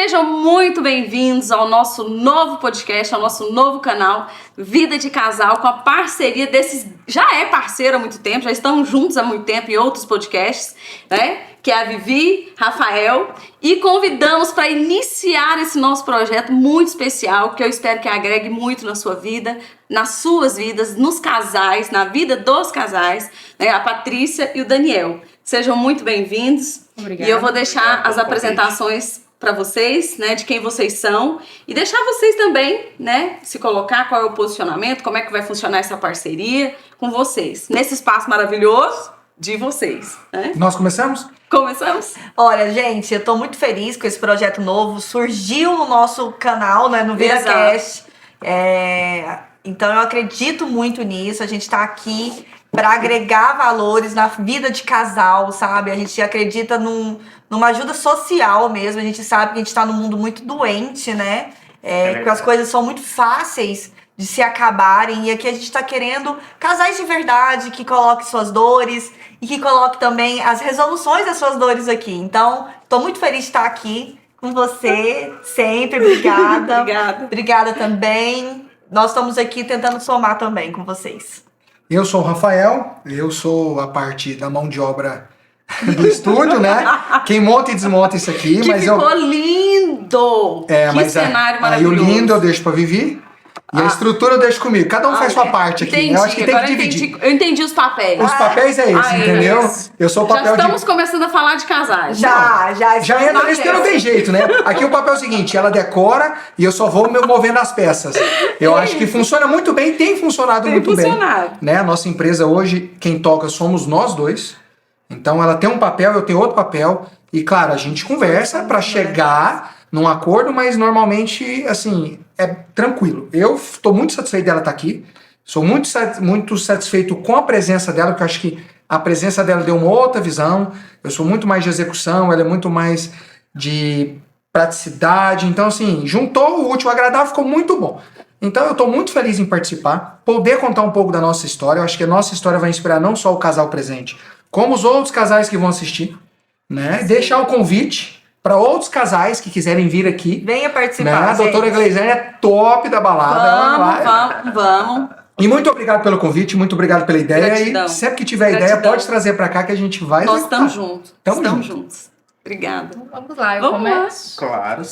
Sejam muito bem-vindos ao nosso novo podcast, ao nosso novo canal Vida de Casal, com a parceria desses... Já é parceiro há muito tempo, já estão juntos há muito tempo em outros podcasts, né? Que é a Vivi, Rafael, e convidamos para iniciar esse nosso projeto muito especial, que eu espero que agregue muito na sua vida, nas suas vidas, nos casais, na vida dos casais, né? A Patrícia e o Daniel. Sejam muito bem-vindos. Obrigada. E eu vou deixar as apresentações para vocês, né, de quem vocês são, e deixar vocês também, né, se colocar, qual é o posicionamento, como é que vai funcionar essa parceria com vocês, nesse espaço maravilhoso de vocês, né? Nós começamos? Começamos? Olha, gente, eu tô muito feliz com esse projeto novo, surgiu no nosso canal, né, no ViraCast. Então eu acredito muito nisso, a gente tá aqui para agregar valores na vida de casal, sabe? A gente acredita numa ajuda social mesmo, a gente sabe que a gente tá num mundo muito doente, né? Que as coisas são muito fáceis de se acabarem, e aqui a gente tá querendo casais de verdade, que coloquem suas dores e que coloquem também as resoluções das suas dores aqui. Então, tô muito feliz de estar aqui com você, sempre, obrigada. Obrigada também. Nós estamos aqui tentando somar também com vocês. Eu sou o Rafael, eu sou a parte da mão de obra do estúdio, né? Quem monta e desmonta isso aqui. Que mas ficou lindo! Que cenário maravilhoso. Aí o lindo eu deixo pra Vivi e a estrutura eu deixo comigo. Cada um faz sua parte aqui. Entendi. Eu acho que tem que dividir. Eu entendi os papéis. Os papéis é esse, entendeu? Isso. Eu sou o papel Já estamos começando a falar de casais. Já entra nesse que não tem jeito, né? Aqui o papel é o seguinte, ela decora e eu só vou movendo as peças. Eu acho que funciona muito bem, tem funcionado muito bem. Né? A nossa empresa hoje, quem toca somos nós dois. Então ela tem um papel, eu tenho outro papel. E claro, a gente conversa para chegar num acordo, mas normalmente, assim, é tranquilo. Eu estou muito satisfeito dela estar aqui. Sou muito satisfeito com a presença dela, porque eu acho que a presença dela deu uma outra visão. Eu sou muito mais de execução, ela é muito mais de praticidade. Então, assim, juntou o útil ao agradável, ficou muito bom. Então, eu estou muito feliz em participar, poder contar um pouco da nossa história. Eu acho que a nossa história vai inspirar não só o casal presente, como os outros casais que vão assistir, né? Deixar o convite para outros casais que quiserem vir aqui. Venha participar. Né? A doutora Gleisiane é top da balada. Vamos. E muito obrigado pelo convite, muito obrigado pela ideia. Gratidão. E sempre que tiver ideia, pode trazer para cá que a gente vai. Nós estamos juntos. Estamos juntos. Obrigada. Vamos lá, eu começo? Claro.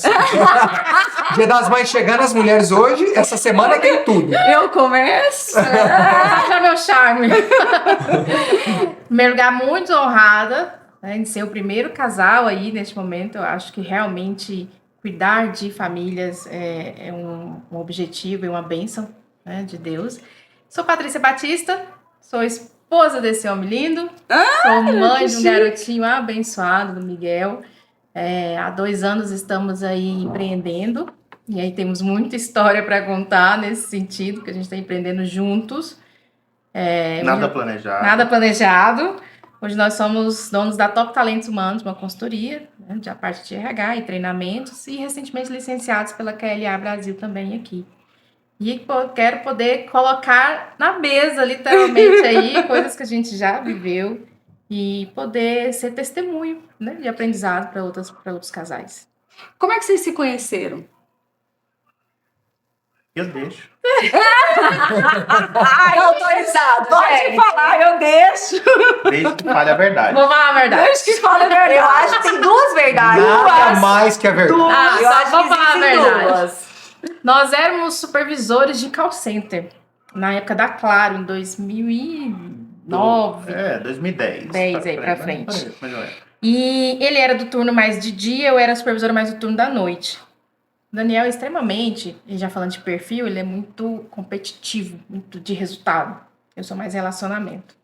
Dia das Mães chegando, as mulheres hoje, essa semana tem tudo. Eu começo? Já meu charme. Em primeiro lugar, muito honrada, né, em ser o primeiro casal aí neste momento. Eu acho que realmente cuidar de famílias é um objetivo e uma bênção, né, de Deus. Sou Patrícia Batista, sou esposa desse homem lindo, sou mãe de um garotinho abençoado, do Miguel. Há 2 anos estamos aí empreendendo, e aí temos muita história para contar nesse sentido, que a gente está empreendendo juntos. Nada planejado. Nada planejado. Hoje nós somos donos da Top Talentos Humanos, uma consultoria, né, de a parte de RH e treinamentos, e recentemente licenciados pela KLA Brasil também aqui. E quero poder colocar na mesa, literalmente, aí, coisas que a gente já viveu e poder ser testemunho, né, de aprendizado para outros casais. Como é que vocês se conheceram? Eu deixo. Autorizado, Pode falar, eu deixo. Desde que fale a verdade. Vou falar a verdade. Deixa que fala a verdade. Eu acho que tem 2 verdades. Nada mais que a verdade. Eu só acho vou que falar a existem verdade. 2. Nós éramos supervisores de call center na época da Claro, em 2009. 2010. 10 aí pra frente. Mais ou menos. E ele era do turno mais de dia, eu era supervisora mais do turno da noite. O Daniel é extremamente, já falando de perfil, ele é muito competitivo, muito de resultado. Eu sou mais relacionamento.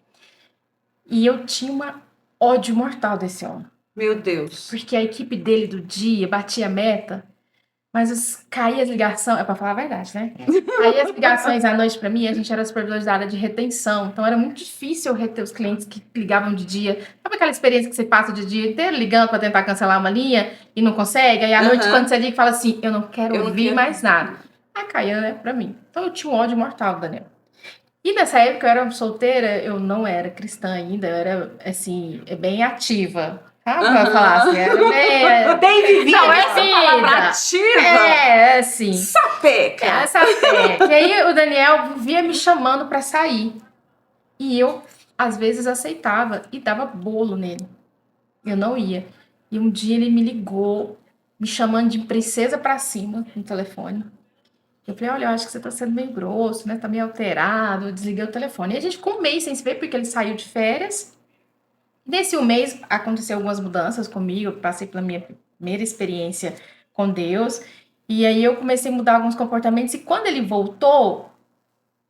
E eu tinha uma ódio mortal desse homem. Meu Deus. Porque a equipe dele do dia batia a meta, mas caía as ligações, é pra falar a verdade, né? Caía as ligações à noite pra mim, a gente era supervisor da área de retenção, então era muito difícil eu reter os clientes que ligavam de dia. Sabe aquela experiência que você passa o dia inteiro ligando pra tentar cancelar uma linha e não consegue? Aí à noite, quando você liga, fala assim, eu não quero ouvir mais nada. Aí caía, né, pra mim. Então eu tinha um ódio mortal do Daniel. E nessa época eu era solteira, eu não era cristã ainda, eu era, assim, bem ativa. Pra falar assim, Bem vivida. Não, é palavra assim. ativa. É assim. Sapeca. Essa fé. E aí o Daniel vivia me chamando pra sair. E eu, às vezes, aceitava e dava bolo nele. Eu não ia. E um dia ele me ligou, me chamando de princesa pra cima no telefone. Eu falei, olha, eu acho que você tá sendo meio grosso, né? Tá meio alterado. Eu desliguei o telefone. E a gente ficou um mês sem se ver, porque ele saiu de férias. Nesse um mês, aconteceu algumas mudanças comigo. Eu passei pela minha primeira experiência com Deus. E aí eu comecei a mudar alguns comportamentos. E quando ele voltou,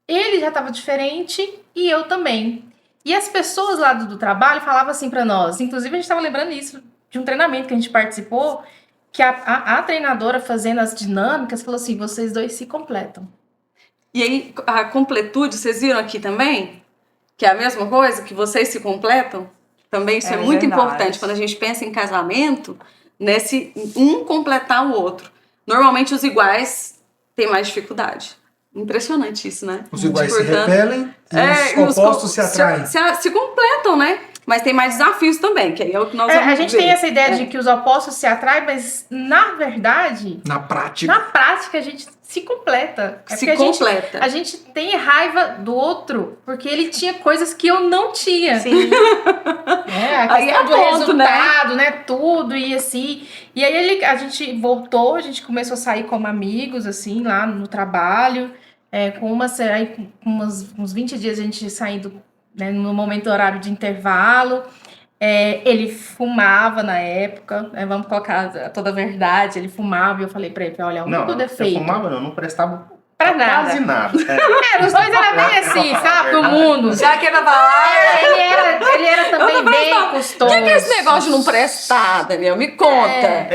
ele já estava diferente e eu também. E as pessoas lá do trabalho falavam assim para nós. Inclusive, a gente estava lembrando isso de um treinamento que a gente participou, que a treinadora fazendo as dinâmicas falou assim, vocês dois se completam. E aí, a completude, vocês viram aqui também? Que é a mesma coisa, que vocês se completam? Também isso é muito verdade. importante quando a gente pensa em casamento, nesse um completar o outro. Normalmente os iguais têm mais dificuldade. Impressionante isso, né? Os iguais se Portanto, repelem e os opostos se atraem. Se completam, né? Mas tem mais desafios também, que aí é o que nós vamos ver. A gente tem essa ideia de que os opostos se atraem, mas na verdade, Na prática. a gente se completa. Se porque completa. A gente tem raiva do outro, porque ele tinha coisas que eu não tinha. Sim. A Aí questão é do ponto, resultado, né? Tudo e assim. E aí a gente voltou, a gente começou a sair como amigos, assim, lá no trabalho. Com uns 20 dias a gente saindo, né, no momento do horário de intervalo. Ele fumava na época, né, vamos colocar toda a verdade, ele fumava e eu falei pra ele, olha, o único defeito... Eu fumava não prestava pra nada. quase nada. Os dois eram bem assim, sabe, do mundo. Já que era falar. Ele era também bem custoso. O que é esse negócio de não prestar, Daniel? Me conta.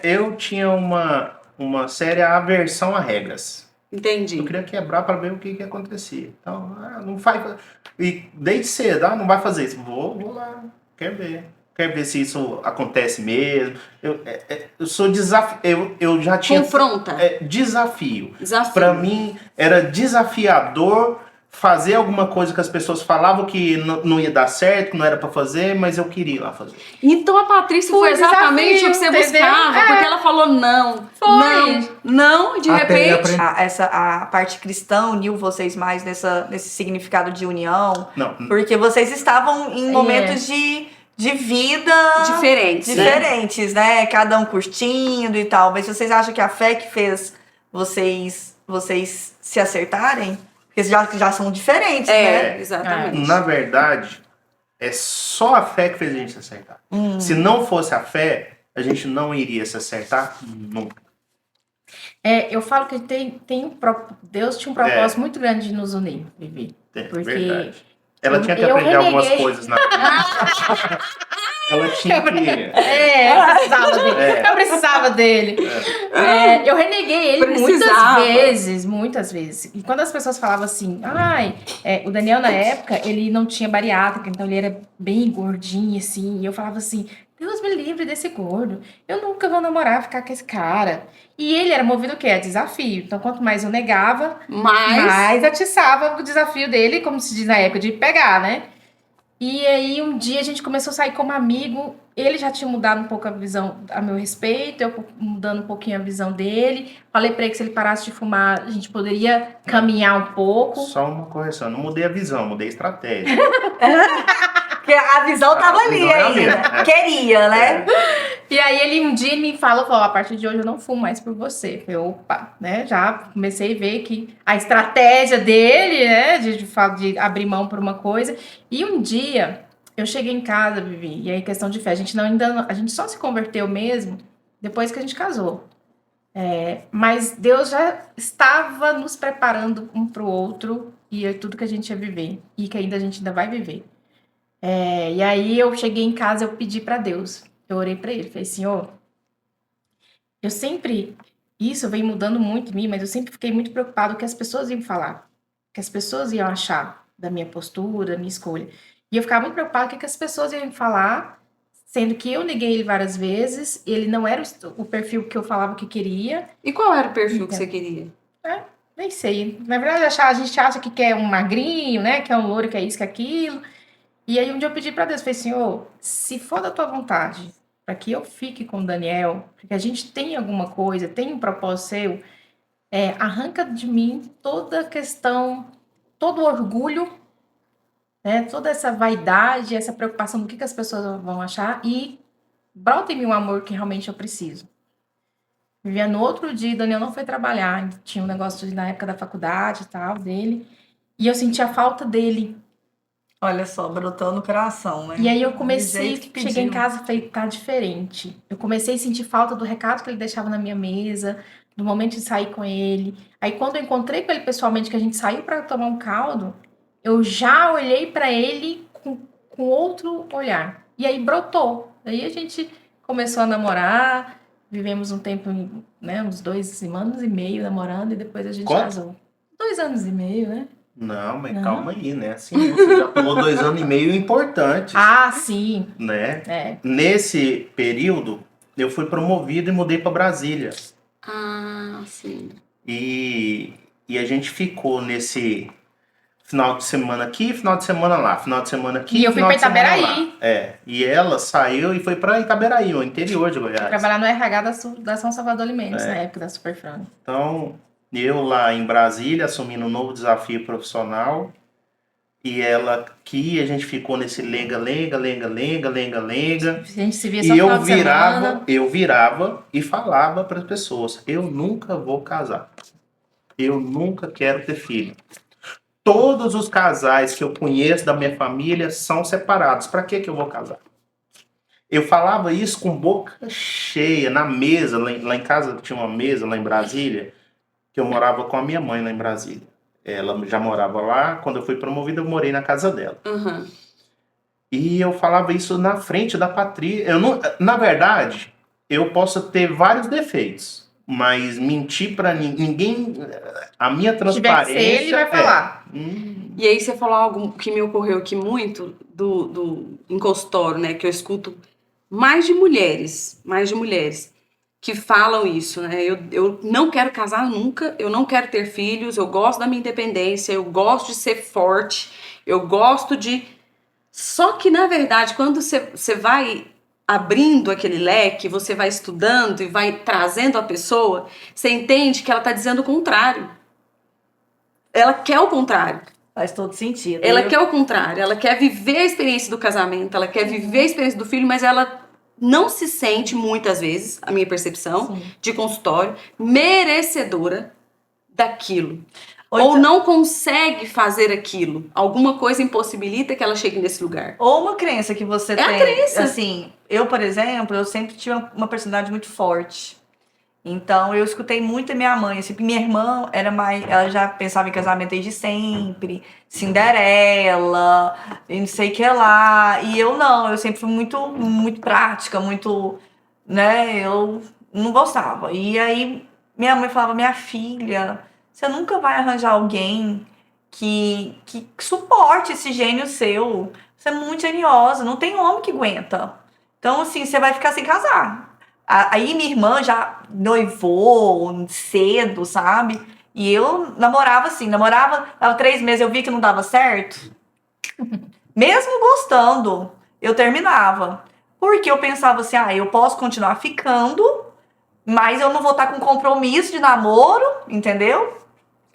Eu tinha uma séria aversão a regras. Entendi. Eu queria quebrar para ver o que acontecia. Então, não faz. E desde cedo, não vai fazer isso. Vou lá, quero ver. Quero ver se isso acontece mesmo. Eu sou desafio. Eu já tinha. Confronta. Desafio. Desafio. Para mim, era desafiador fazer alguma coisa que as pessoas falavam que não ia dar certo, que não era para fazer, mas eu queria ir lá fazer. Então a Patrícia foi exatamente o que você buscava, porque ela falou não, não, e de repente... A parte cristã uniu vocês mais nesse significado de união, Não. porque vocês estavam em momentos de vida diferentes, né? Cada um curtindo e tal, mas vocês acham que a fé que fez vocês se acertarem? Porque já são diferentes, né? Exatamente. Na verdade, é só a fé que fez a gente se acertar. Se não fosse a fé, a gente não iria se acertar nunca. Eu falo que Deus tinha um propósito muito grande de nos unir, Vivi. Porque verdade. Ela tinha que aprender algumas coisas na Ela tinha que... eu precisava dele. Eu reneguei ele muitas vezes. E quando as pessoas falavam assim, o Daniel na época, ele não tinha bariátrica, então ele era bem gordinho, assim. E eu falava assim, Deus me livre desse gordo. Eu nunca vou namorar, ficar com esse cara. E ele era movido o quê? A desafio. Então, quanto mais eu negava, mais atiçava o desafio dele, como se diz na época, de pegar, né? E aí, um dia, a gente começou a sair como amigo. Ele já tinha mudado um pouco a visão a meu respeito, eu mudando um pouquinho a visão dele. Falei pra ele que se ele parasse de fumar, a gente poderia caminhar um pouco. Só uma correção, não mudei a visão, mudei a estratégia. Porque a visão tava ali ainda. Queria, né? E aí ele um dia me falou, a partir de hoje eu não fumo mais por você. Eu falei, opa, né? Já comecei a ver que a estratégia dele, né? De abrir mão por uma coisa. E um dia eu cheguei em casa, Vivi, e aí questão de fé, a gente só se converteu mesmo depois que a gente casou. Mas Deus já estava nos preparando um pro outro e é tudo que a gente ia viver e que a gente ainda vai viver. E aí eu cheguei em casa, eu pedi para Deus, eu orei para ele, falei, Senhor, isso vem mudando muito em mim, mas eu sempre fiquei muito preocupado com o que as pessoas iam falar, o que as pessoas iam achar da minha postura, da minha escolha. E eu ficava muito preocupada com o que as pessoas iam falar, sendo que eu neguei ele várias vezes, ele não era o perfil que eu falava que queria. E qual era o perfil que você queria? Nem sei. Na verdade, a gente acha que quer um magrinho, né? Que é um louro, que é isso, que é aquilo. E aí um dia eu pedi pra Deus, falei, Senhor, se for da tua vontade, para que eu fique com o Daniel, para que a gente tenha alguma coisa, tenha um propósito seu, arranca de mim toda a questão, todo o orgulho, né, toda essa vaidade, essa preocupação do que as pessoas vão achar e brota em mim um amor que realmente eu preciso. Vivia no outro dia, Daniel não foi trabalhar, tinha um negócio na época da faculdade e tal, dele, e eu sentia falta dele. Olha só, brotou no coração, né? E aí eu comecei, cheguei em casa e falei, tá diferente. Eu comecei a sentir falta do recado que ele deixava na minha mesa, do momento de sair com ele. Aí quando eu encontrei com ele pessoalmente, que a gente saiu para tomar um caldo, eu já olhei para ele com outro olhar. E aí brotou. Aí a gente começou a namorar, vivemos um tempo, né, uns 2 anos e meio namorando, e depois a gente casou. 2 anos e meio, né? Não, mas calma aí, né? Assim, você já pulou 2 anos e meio importantes. Ah, sim. Né? Nesse período, eu fui promovido e mudei para Brasília. Ah, sim. E a gente ficou nesse final de semana aqui, final de semana lá, final de semana aqui. E eu fui para Itaberaí. E ela saiu e foi para Itaberaí, o interior de Goiás. Trabalhar no RH da São Salvador Alimentos, na época da Superfrão. Então, eu lá em Brasília, assumindo um novo desafio profissional, e ela aqui, a gente ficou nesse lenga-lenga. A gente se via só e final de semana. eu virava e falava para as pessoas, eu nunca vou casar. Eu nunca quero ter filho. Todos os casais que eu conheço da minha família são separados. Para que eu vou casar? Eu falava isso com boca cheia, na mesa, lá em casa tinha uma mesa lá em Brasília, que eu morava com a minha mãe lá em Brasília. Ela já morava lá, quando eu fui promovido eu morei na casa dela. Uhum. E eu falava isso na frente da Patrícia. Na verdade, eu posso ter vários defeitos, mas mentir pra ninguém, a minha transparência... Se tiver que ser, ele vai falar. E aí você falou algo que me ocorreu aqui muito do consultório, né? Que eu escuto mais de mulheres que falam isso, né? Eu não quero casar nunca, eu não quero ter filhos, eu gosto da minha independência, eu gosto de ser forte, eu gosto de... Só que, na verdade, quando você vai abrindo aquele leque, você vai estudando e vai trazendo a pessoa, você entende que ela está dizendo o contrário. Ela quer o contrário. Faz todo sentido. Ela quer o contrário, ela quer viver a experiência do casamento, ela quer viver a experiência do filho, mas ela não se sente, muitas vezes, a minha percepção, de consultório, merecedora daquilo. Ou não consegue fazer aquilo. Alguma coisa impossibilita que ela chegue nesse lugar. Ou uma crença que você tem. A crença. Assim, eu, por exemplo, eu sempre tive uma personalidade muito forte. Então, eu escutei muito a minha mãe. Assim, minha irmã ela já pensava em casamento desde sempre. Cinderela, e não sei o que lá. E eu não, eu sempre fui muito prática, muito, né, eu não gostava. E aí, minha mãe falava, minha filha, você nunca vai arranjar alguém que suporte esse gênio seu. Você é muito geniosa, não tem homem que aguenta. Então, assim, você vai ficar sem casar. Aí minha irmã já noivou cedo, sabe? E eu namorava, dava 3 meses, eu vi que não dava certo. Mesmo gostando, eu terminava. Porque eu pensava assim, eu posso continuar ficando, mas eu não vou estar com compromisso de namoro, entendeu?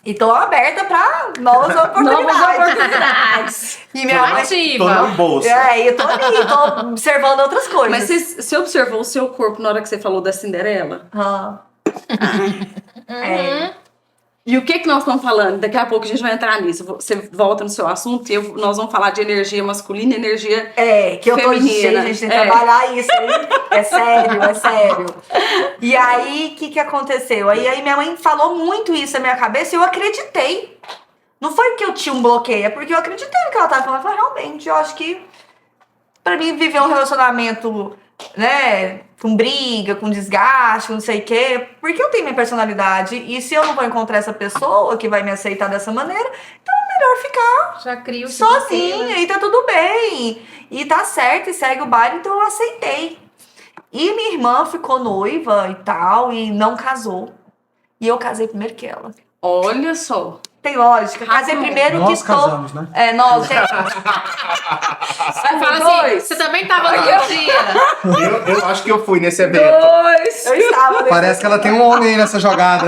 E tô aberta pra novas oportunidades. E minha mãe... Tô na bolsa. Eu tô ali, tô observando outras coisas. Mas você observou o seu corpo na hora que você falou da Cinderela? E o que nós estamos falando? Daqui a pouco a gente vai entrar nisso. Você volta no seu assunto e nós vamos falar de energia masculina e energia que eu feminina. Tô cheia, a gente tem que trabalhar isso aí. É sério. E aí, o que aconteceu? Aí minha mãe falou muito isso na minha cabeça e eu acreditei. Não foi porque eu tinha um bloqueio, é porque eu acreditei no que ela tava falando. Eu falei, realmente, eu acho que pra mim viver um relacionamento, né, com briga, com desgaste, com não sei o quê, porque eu tenho minha personalidade, e se eu não vou encontrar essa pessoa que vai me aceitar dessa maneira, então é melhor ficar já crio sozinha, e tá tudo bem, e tá certo, e segue o baile, então eu aceitei. E minha irmã ficou noiva e tal, e não casou, e eu casei primeiro que ela. Olha só. tem lógica. Casei primeiro Nós que casamos, né? Nós. Vai falar assim, você também tava no dia. Eu acho que eu fui nesse evento. Eu estava nesse Parece que ela tem um homem aí nessa jogada.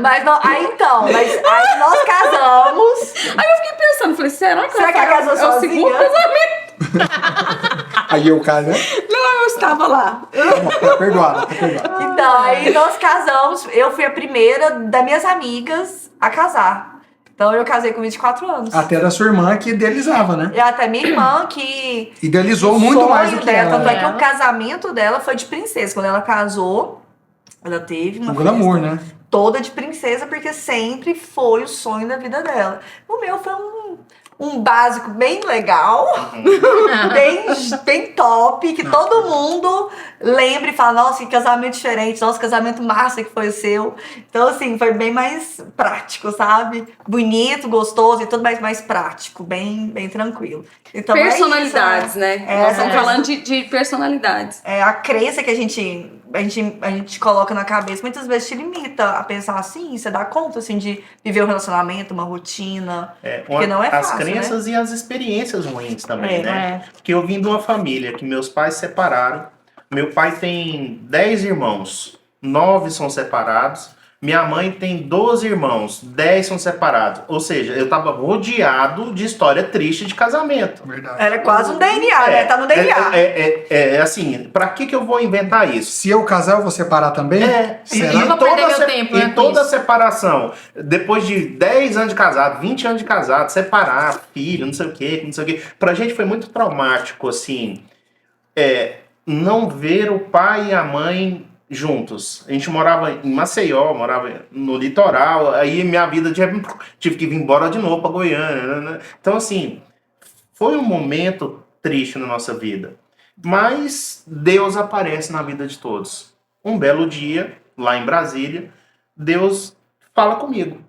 Mas aí nós casamos. Aí eu fiquei pensando, falei, será que Ela casou é o segundo sozinha? casamento? Aí eu caio, né? Não, eu estava lá. Tá perdoada, tá perdoada. Então, aí nós casamos. Eu fui a primeira das minhas amigas a casar. Então, eu casei com 24 anos. Até da sua irmã que idealizava, né? E até minha irmã que... Idealizou o muito sonho mais do que dela. Tanto ela. é que o casamento dela foi de princesa. Quando ela casou, ela teve uma Um glamour, né? toda de princesa, porque sempre foi o sonho da vida dela. O meu foi um básico bem legal, bem top, que todo mundo lembra e fala, nossa, que casamento diferente, nossa, casamento massa que foi o seu. Então, assim, foi bem mais prático, sabe? Bonito, gostoso e tudo mais prático, bem tranquilo. Então, Personalidades, é isso, né? Nós estamos falando de personalidades. a crença que a gente coloca na cabeça muitas vezes te limita a pensar assim, você dá conta assim de viver um relacionamento, uma rotina, porque não é fácil, as crenças, né? E as experiências ruins também, né? É. Porque eu vim de uma família que meus pais separaram. Meu pai tem 10 irmãos, 9 são separados. Minha mãe tem 12 irmãos, 10 são separados. Ou seja, eu tava rodeado de história triste de casamento. Verdade. Era quase um DNA, né? Tá no DNA. Assim, pra que eu vou inventar isso? Se eu casar, eu vou separar também? Será? Eu vou perder meu tempo, né, E com toda isso. separação, depois de 10 anos de casado, 20 anos de casado, separar, filho, não sei o quê. Pra gente foi muito traumático, assim, não ver o pai e a mãe juntos. A gente morava em Maceió, morava no litoral, aí minha vida tive que vir embora de novo pra Goiânia, né? Então, assim, foi um momento triste na nossa vida. Mas Deus aparece na vida de todos. Um belo dia, lá em Brasília, Deus fala comigo.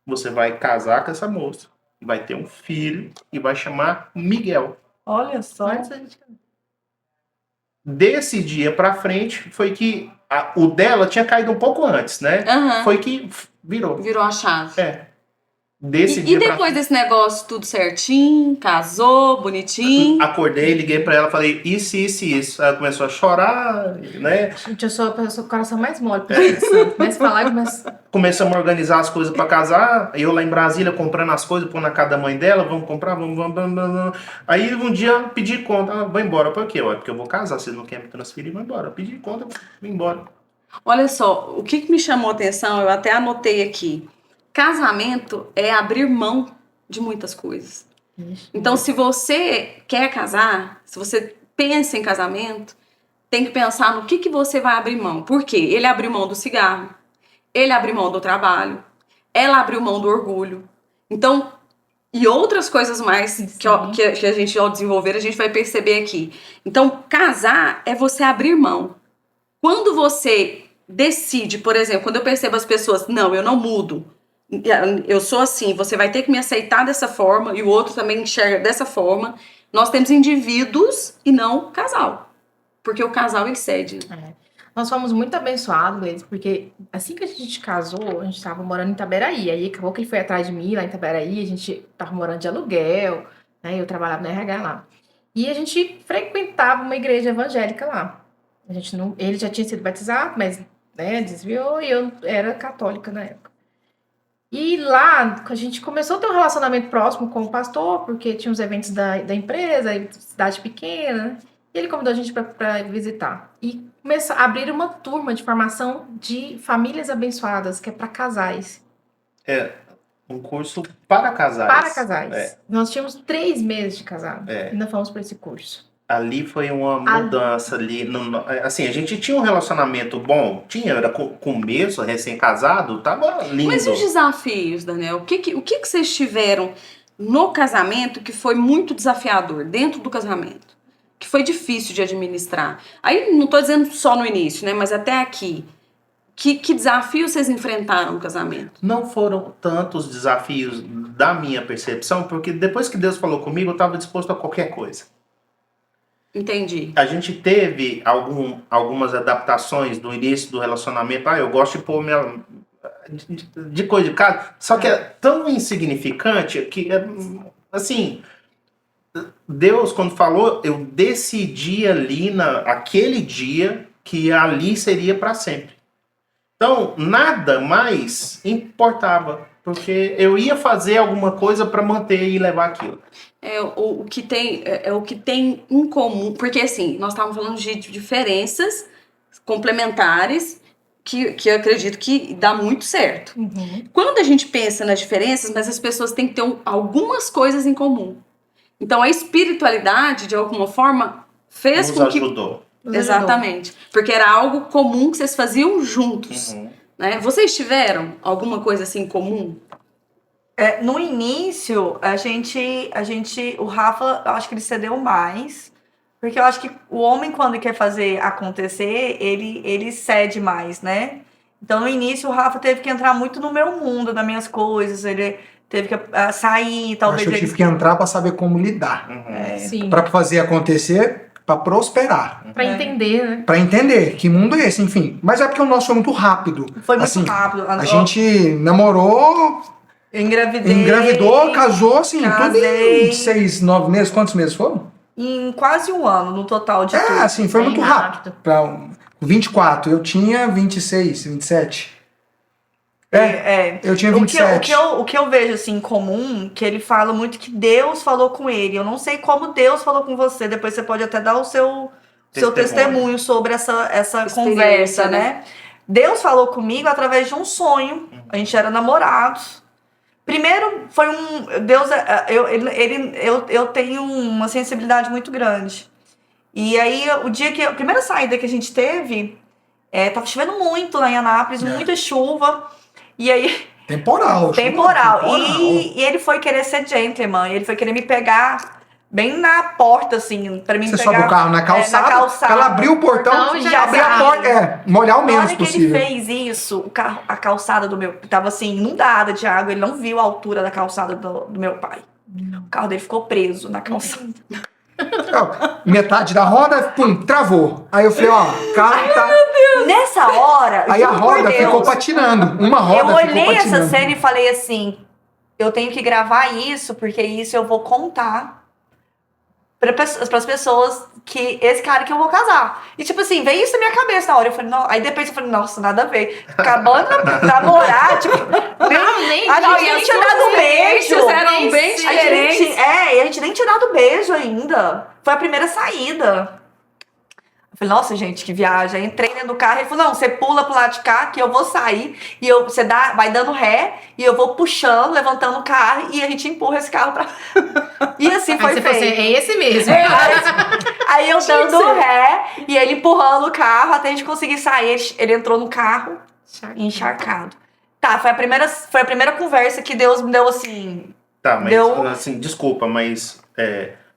Você vai casar com essa moça, vai ter um filho e vai chamar Miguel. Olha só. Desse dia pra frente foi que o dela tinha caído um pouco antes, né? Aham. Foi que virou. Virou a chave. Desse E dia pra depois desse negócio tudo certinho, casou, bonitinho. acordei, liguei pra ela, falei isso. Aí ela começou a chorar, né? Gente, eu sou a pessoa com o coração mais mole pra isso. Começa a falar e começa... Começamos a organizar as coisas pra casar. Eu lá em Brasília comprando as coisas, pondo na casa da mãe dela, vamos comprar, vamos. Aí um dia eu pedi conta, vou embora. Por quê? Porque eu vou casar, vocês não querem me transferir, vou embora. Eu pedi conta, vou embora. Olha só, o que me chamou a atenção, eu até anotei aqui. Casamento é abrir mão de muitas coisas. Então, se você quer casar, se você pensa em casamento, tem que pensar no que você vai abrir mão. Por quê? Ele abriu mão do cigarro, ele abriu mão do trabalho, ela abriu mão do orgulho. Então, e outras coisas mais que a gente, ao desenvolver, a gente vai perceber aqui. Então, casar é você abrir mão. Quando você decide, por exemplo, quando eu percebo as pessoas, não, eu não mudo, eu sou assim, você vai ter que me aceitar dessa forma e o outro também enxerga dessa forma. Nós temos indivíduos e não casal. Porque o casal ele cede. Nós fomos muito abençoados, Gleice, porque assim que a gente casou, a gente tava morando em Itaberaí. Aí acabou que ele foi atrás de mim lá em Itaberaí, a gente tava morando de aluguel, né? Eu trabalhava na RH lá. E a gente frequentava uma igreja evangélica lá. A gente não, ele já tinha sido batizado, mas desviou e eu era católica na época. E lá a gente começou a ter um relacionamento próximo com o pastor, porque tinha uns eventos da empresa, cidade pequena, né? E ele convidou a gente para visitar. E começou a abrir uma turma de formação de famílias abençoadas, que é para casais. Um curso para casais. Para casais. Nós tínhamos 3 meses de casado. E nós fomos para esse curso. Ali foi uma mudança ali. Assim, a gente tinha um relacionamento bom. Era começo, recém-casado, tava lindo. Mas e os desafios, Daniel? O que vocês tiveram no casamento que foi muito desafiador, dentro do casamento? Que foi difícil de administrar? Aí, não tô dizendo só no início, né? Mas até aqui. Que desafios vocês enfrentaram no casamento? Não foram tantos desafios da minha percepção, porque depois que Deus falou comigo, eu estava disposto a qualquer coisa. Entendi. A gente teve algumas adaptações do início do relacionamento. Eu gosto de pôr de coisa de casa, só que é tão insignificante que, assim, Deus, quando falou, eu decidi ali, aquele dia, que ali seria para sempre. Então, nada mais importava, porque eu ia fazer alguma coisa para manter e levar aquilo. O que tem em comum, porque assim, nós estávamos falando de diferenças complementares que eu acredito que dá muito certo. Quando a gente pensa nas diferenças, mas as pessoas têm que ter algumas coisas em comum. Então a espiritualidade, de alguma forma, fez Nos com que... ajudou. Exatamente. Porque era algo comum que vocês faziam juntos. Né? Vocês tiveram alguma coisa assim em comum? No início, o Rafa, eu acho que ele cedeu mais, porque eu acho que o homem, quando quer fazer acontecer, ele cede mais, né? Então, no início, o Rafa teve que entrar muito no meu mundo, nas minhas coisas, ele teve que sair, talvez... Eu tive que entrar para saber como lidar. Sim. Para fazer acontecer, para prosperar. Pra entender, né? Para entender que mundo é esse, enfim. Mas é porque o nosso foi muito rápido. Foi muito rápido. A gente namorou... Eu engravidei. Engravidou, casou, assim, casei. tudo em 6, 9 meses. Quantos meses foram? Em quase um ano, no total de tudo. Assim, foi Bem muito rápido. Pra 24, eu tinha 26, 27. Eu tinha 27. O que eu vejo, assim, em comum, que ele fala muito que Deus falou com ele. Eu não sei como Deus falou com você. Depois você pode até dar o seu testemunho sobre essa conversa, né? Deus falou comigo através de um sonho. A gente era namorados. Primeiro, foi Deus, eu tenho uma sensibilidade muito grande. E aí, a primeira saída que a gente teve, tava chovendo muito lá em Anápolis, muita chuva. E aí... Temporal. E ele foi querer ser gentleman, ele foi querer me pegar bem na porta, assim, pra mim Você pegar... sobe o carro na calçada, na calçada. ela abriu o portão, Então, já abriu a porta, molhar o menos Na hora que possível. ele fez isso, a calçada do meu... Tava assim, inundada de água, ele não viu a altura da calçada do meu pai. O carro dele ficou preso na calçada. Metade da roda, pum, travou. Aí eu falei, o carro tá... Nessa hora... Aí a juro por roda Deus, ficou patinando. Uma roda eu ficou patinando. olhei essa cena e falei assim, eu tenho que gravar isso, porque isso eu vou contar para as pessoas que esse cara que eu vou casar. E tipo assim, veio isso na minha cabeça na hora. Eu falei, aí depois eu falei, nossa, nada a ver. Acabando de namorar, tipo... nem tinha dado beijo. Eram bem diferentes. A gente nem tinha dado beijo ainda. Foi a primeira saída. Eu falei, nossa, gente, que viagem. Aí entrei dentro do carro e ele falou, não, você pula pro lado de cá que eu vou sair. E você vai dando ré e eu vou puxando, levantando o carro e a gente empurra esse carro pra... E assim foi feito. É esse mesmo. Aí eu dando ré e ele empurrando o carro até a gente conseguir sair. Ele entrou no carro encharcado. Tá, foi a primeira conversa que Deus me deu assim... Tá, mas assim, desculpa, mas...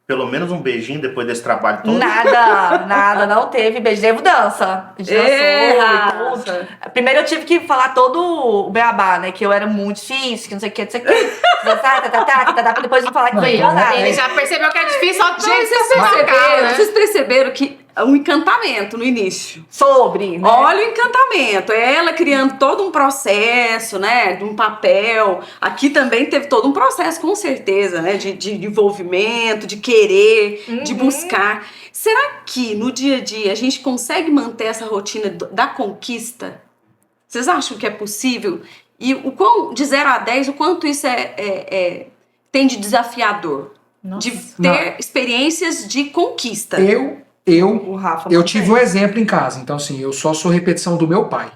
pelo menos um beijinho depois desse trabalho todo? Nada, não teve beijo. Devo dança. A gente dançou e tudo. Primeiro eu tive que falar todo o beabá, né? Que eu era muito difícil, que não sei o que, pra depois não falar que foi nada. Ele já percebeu que é difícil, só Gente, vocês perceberam que um encantamento no início. Sobre, né? Olha o encantamento. Ela criando todo um processo, né? De um papel. Aqui também teve todo um processo, com certeza, né? De envolvimento, de querer, de buscar. Será que no dia a dia a gente consegue manter essa rotina da conquista? Vocês acham que é possível? E de 0 a 10, o quanto isso tem de desafiador? Nossa. De ter experiências de conquista. Eu tive um exemplo em casa, então assim, eu só sou repetição do meu pai.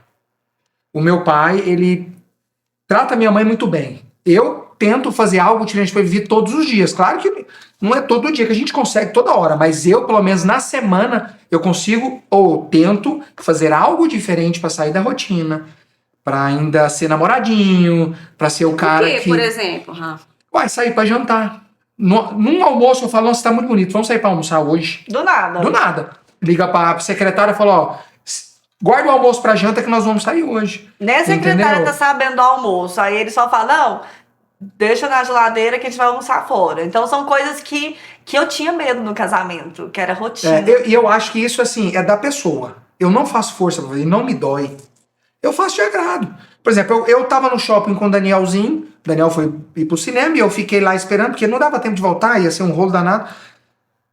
O meu pai, ele trata minha mãe muito bem. Eu tento fazer algo diferente para viver todos os dias. Claro que não é todo dia que a gente consegue toda hora, mas eu, pelo menos na semana, eu consigo ou tento fazer algo diferente para sair da rotina, para ainda ser namoradinho, para ser o cara que... por exemplo, Rafa? Sair para jantar. Num almoço eu falo, nossa, tá muito bonito, vamos sair pra almoçar hoje. Do nada. Liga pra secretária e fala, guarda o almoço pra janta que nós vamos sair hoje. Nem a secretária tá sabendo do almoço. Aí ele só fala, não, deixa na geladeira que a gente vai almoçar fora. Então são coisas que eu tinha medo no casamento, que era rotina. E eu acho que isso, assim, é da pessoa. Eu não faço força pra fazer, não me dói. Eu faço de agrado. Por exemplo, eu tava no shopping com o Danielzinho, o Daniel foi ir pro cinema e eu fiquei lá esperando, porque não dava tempo de voltar, ia ser um rolo danado.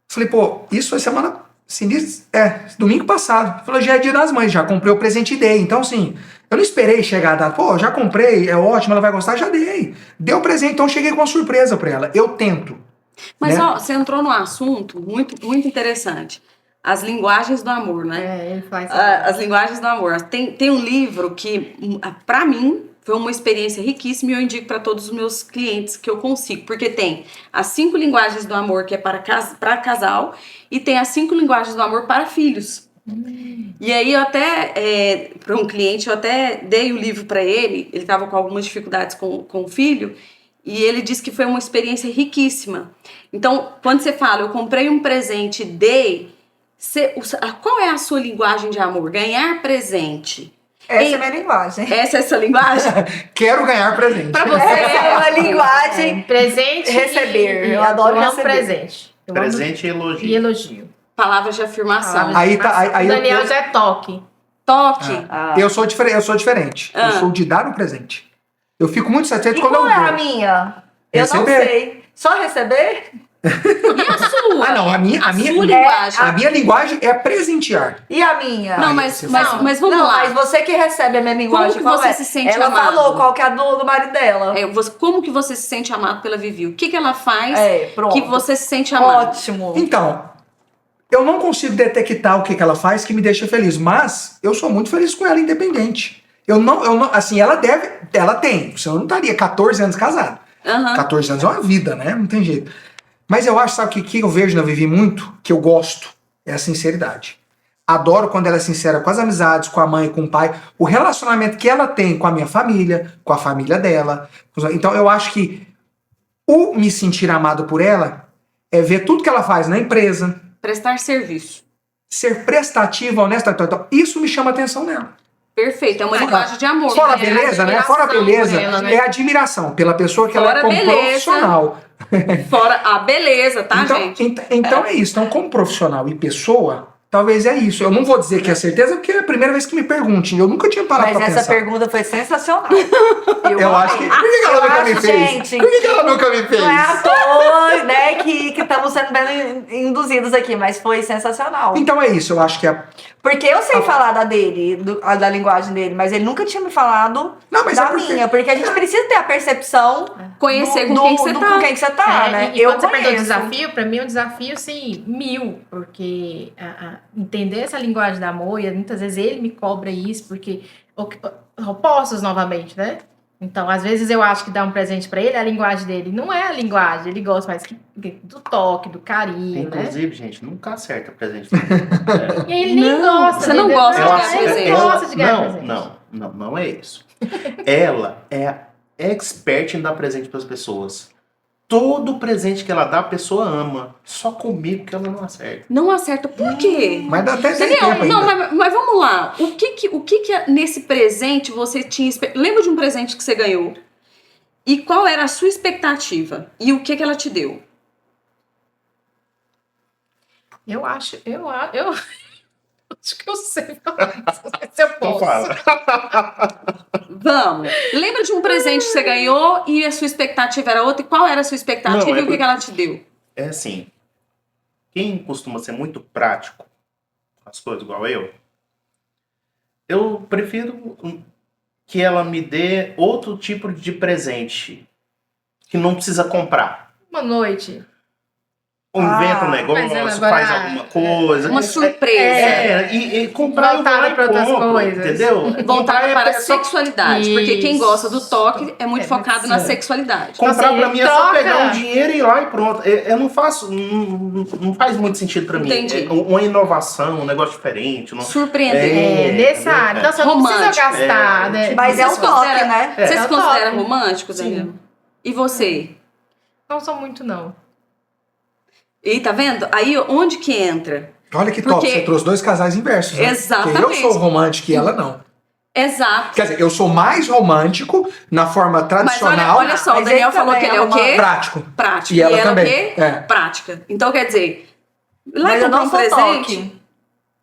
Falei, pô, isso foi semana sinistra, domingo passado. Falei, já é dia das mães, já comprei o presente e dei. Então, assim, eu não esperei chegar a data, pô, já comprei, é ótimo, ela vai gostar, já dei. Deu o presente, então cheguei com uma surpresa pra ela. Eu tento. Mas, né? ó, você entrou num assunto muito, muito interessante. As linguagens do amor, né? Ele faz As linguagens do amor. Tem um livro que, pra mim, foi uma experiência riquíssima e eu indico para todos os meus clientes que eu consigo. Porque tem as 5 linguagens do amor, que é para casal, e tem as 5 linguagens do amor para filhos. E aí, eu até, para um cliente, eu até dei o livro para ele estava com algumas dificuldades com o filho, e ele disse que foi uma experiência riquíssima. Então, quando você fala, eu comprei um presente, dei... Qual é a sua linguagem de amor? Ganhar presente. Essa é a minha linguagem. Essa é a sua linguagem? Quero ganhar presente. Pra você. Essa é uma linguagem. Presente Receber. e Eu adoro amo receber. presente. Eu amo Presente e elogio. e elogio. Palavras de afirmação. Aí tá, aí o Daniel eu- já é toque. Toque. Eu sou diferente. Eu sou de dar o presente. Eu fico muito satisfeito E quando qual eu é a dou. minha? Eu não Receber. sei. Só receber? E a sua? Ah, não, a minha sua linguagem. a minha linguagem é presentear. E a minha? Não, mas você vamos não, lá. mas você que recebe a minha linguagem, que qual você é? se sente Ela amado? falou qual que é a do marido dela. Como que você se sente amado pela Vivi? O que ela faz Pronto. que você se sente amado? Ótimo. Então, eu não consigo detectar o que ela faz que me deixa feliz, mas eu sou muito feliz com ela, independente. Eu não, assim, ela tem, senão eu não estaria 14 anos casado. 14 anos é uma vida, né? Não tem jeito. Mas eu acho, sabe o que eu vejo na Vivi muito, que eu gosto, é a sinceridade. Adoro quando ela é sincera com as amizades, com a mãe, com o pai, o relacionamento que ela tem com a minha família, com a família dela. Então eu acho que o me sentir amado por ela é ver tudo que ela faz na empresa, Prestar serviço. ser prestativa, honesta. Então, isso me chama a atenção nela. Perfeito, é uma linguagem de amor. Fora a É beleza, né? admiração Fora a beleza, por ela, né? é admiração pela pessoa que Fora ela é a como beleza. profissional. Fora a beleza, tá, então, gente? então é isso. Então, como profissional e pessoa, talvez é isso. Eu não vou dizer que é certeza, porque é a primeira vez que me perguntem. Eu nunca tinha parado Mas pra essa pensar. pergunta foi sensacional. Eu acho que... Por que ela nunca me fez? Gente, Por que ela nunca me fez? não é à toa, né, que estamos sendo bem induzidos aqui, mas foi sensacional. Então é isso. Eu acho que é... Porque eu sei falar da dele, da linguagem dele, mas ele nunca tinha me falado Não, mas da é porque- minha. Porque a gente precisa ter a percepção Conhecer do, com quem que você do tá. com quem que você tá, né? E quando você perguntou o conheço. desafio, pra mim é um desafio, assim, 1000. Porque entender essa linguagem do amor, e muitas vezes ele me cobra isso, porque opostos novamente, né? Então, às vezes eu acho que dar um presente pra ele, a linguagem dele não é a linguagem, ele gosta mais do toque, do carinho, né? Inclusive, gente, nunca acerta presente. E aí ele nem gosta. você não entendeu? gosta de Ela- ganhar Ele presente. não gosta de ganhar não, presente. não é isso. Ela é expert em dar presente para as pessoas. Todo presente que ela dá, a pessoa ama. Só comigo que ela não acerta. Não acerta. Por quê? Mas dá até tem Daniel, tempo ainda. não, mas vamos lá. O que nesse presente você tinha... Lembra de um presente que você ganhou? E qual era a sua expectativa? E o que ela te deu? Eu acho que eu sei se eu Então posso. fala. Vamos. Lembra de um presente que você ganhou e a sua expectativa era outra? E qual era a sua expectativa Não, e o que ela te deu? É assim, quem costuma ser muito prático com as coisas igual eu prefiro que ela me dê outro tipo de presente que não precisa comprar. Uma noite. Ou inventa um mas negócio, ela agora- faz alguma coisa. Uma surpresa. E comprar eu vou lá Voltada e pra outras compro, coisas. entendeu? Voltada Comprar para a é só- sexualidade. Porque quem Isso. gosta do toque é muito É, focado na isso. sexualidade. Comprar Assim, pra mim é só troca. pegar um dinheiro e ir lá e pronto. Eu não faço, não faz muito sentido pra mim. Entendi. É uma inovação, um negócio diferente. Surpreender. Nessa área. Então, você não precisa Romântico. gastar, né? Mas é um Você toque, considera- né? Você É se um considera toque. romântico, Daniel? E você? Não sou muito, não. E tá vendo? Aí onde que entra? Olha que top, Porque- você trouxe dois casais inversos, né? Exatamente. Porque eu sou romântico e ela não. Exato. Quer dizer, eu sou mais romântico na forma Mas tradicional, olha só, o Mas Daniel ele falou também que ele é o quê? prático. Prático. E ela o quê? também. É. Prática. Então quer dizer, lá Mas eu comprar não um sou presente. toque.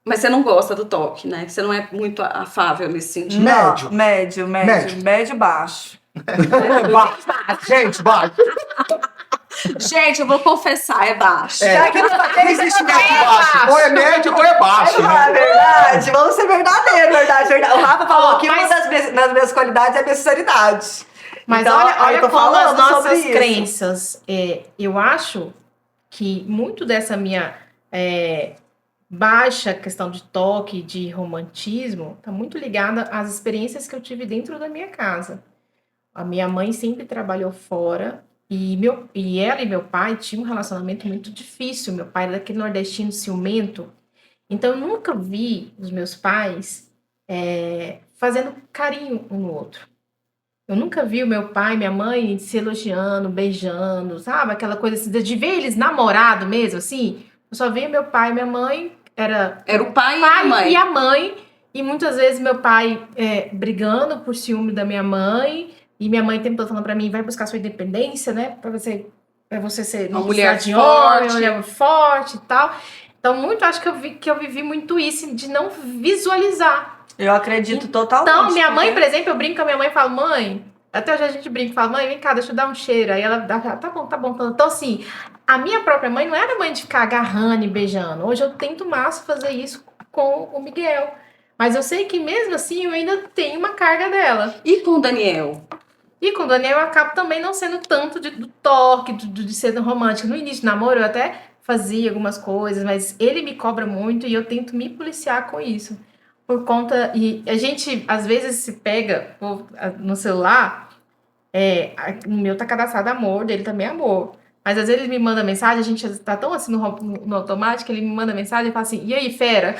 Mas você não gosta do toque, né? Você não é muito afável nesse sentido. Médio. Médio baixo. Gente, baixo. Gente, eu vou confessar, é baixo. É. Não existe médio baixo. Ou é médio ou é baixo. É verdade. Vamos ser verdadeiros, verdade. O Rafa falou que uma das minhas qualidades é a minha sinceridade. Mas então, olha eu tô como as falando sobre nossas isso. crenças. Eu acho que muito dessa minha baixa questão de toque, de romantismo, tá muito ligada às experiências que eu tive dentro da minha casa. A minha mãe sempre trabalhou fora e ela e meu pai tinham um relacionamento muito difícil. Meu pai era daquele nordestino ciumento. Então, eu nunca vi os meus pais fazendo carinho um no outro. Eu nunca vi o meu pai e minha mãe se elogiando, beijando, sabe? Aquela coisa assim, de ver eles namorado mesmo, assim. Eu só via meu pai e minha mãe, era o pai e a mãe. E a mãe. E muitas vezes meu pai brigando por ciúme da minha mãe. E minha mãe o tempo todo falando pra mim, vai buscar sua independência, né? Pra você ser uma mulher de forte. homem, uma mulher forte e tal. Então, muito, acho que eu vivi muito isso, de não visualizar. Eu acredito totalmente. Então, minha mãe, por exemplo, eu brinco com a minha mãe e falo, mãe, até hoje a gente brinca e fala, mãe, vem cá, deixa eu dar um cheiro. Aí ela dá, tá bom. Então, assim, a minha própria mãe não era mãe de ficar agarrando e beijando. Hoje eu tento mais fazer isso com o Miguel. Mas eu sei que mesmo assim eu ainda tenho uma carga dela. E com o Daniel? E com o Daniel eu acabo também não sendo tanto do toque, de ser romântico. No início do namoro eu até fazia algumas coisas, mas ele me cobra muito e eu tento me policiar com isso. Por conta... E a gente, às vezes, se pega no celular, no meu tá cadastrado amor, dele também é amor. Mas às vezes ele me manda mensagem, a gente tá tão assim no automático, ele me manda mensagem e fala assim, e aí, fera?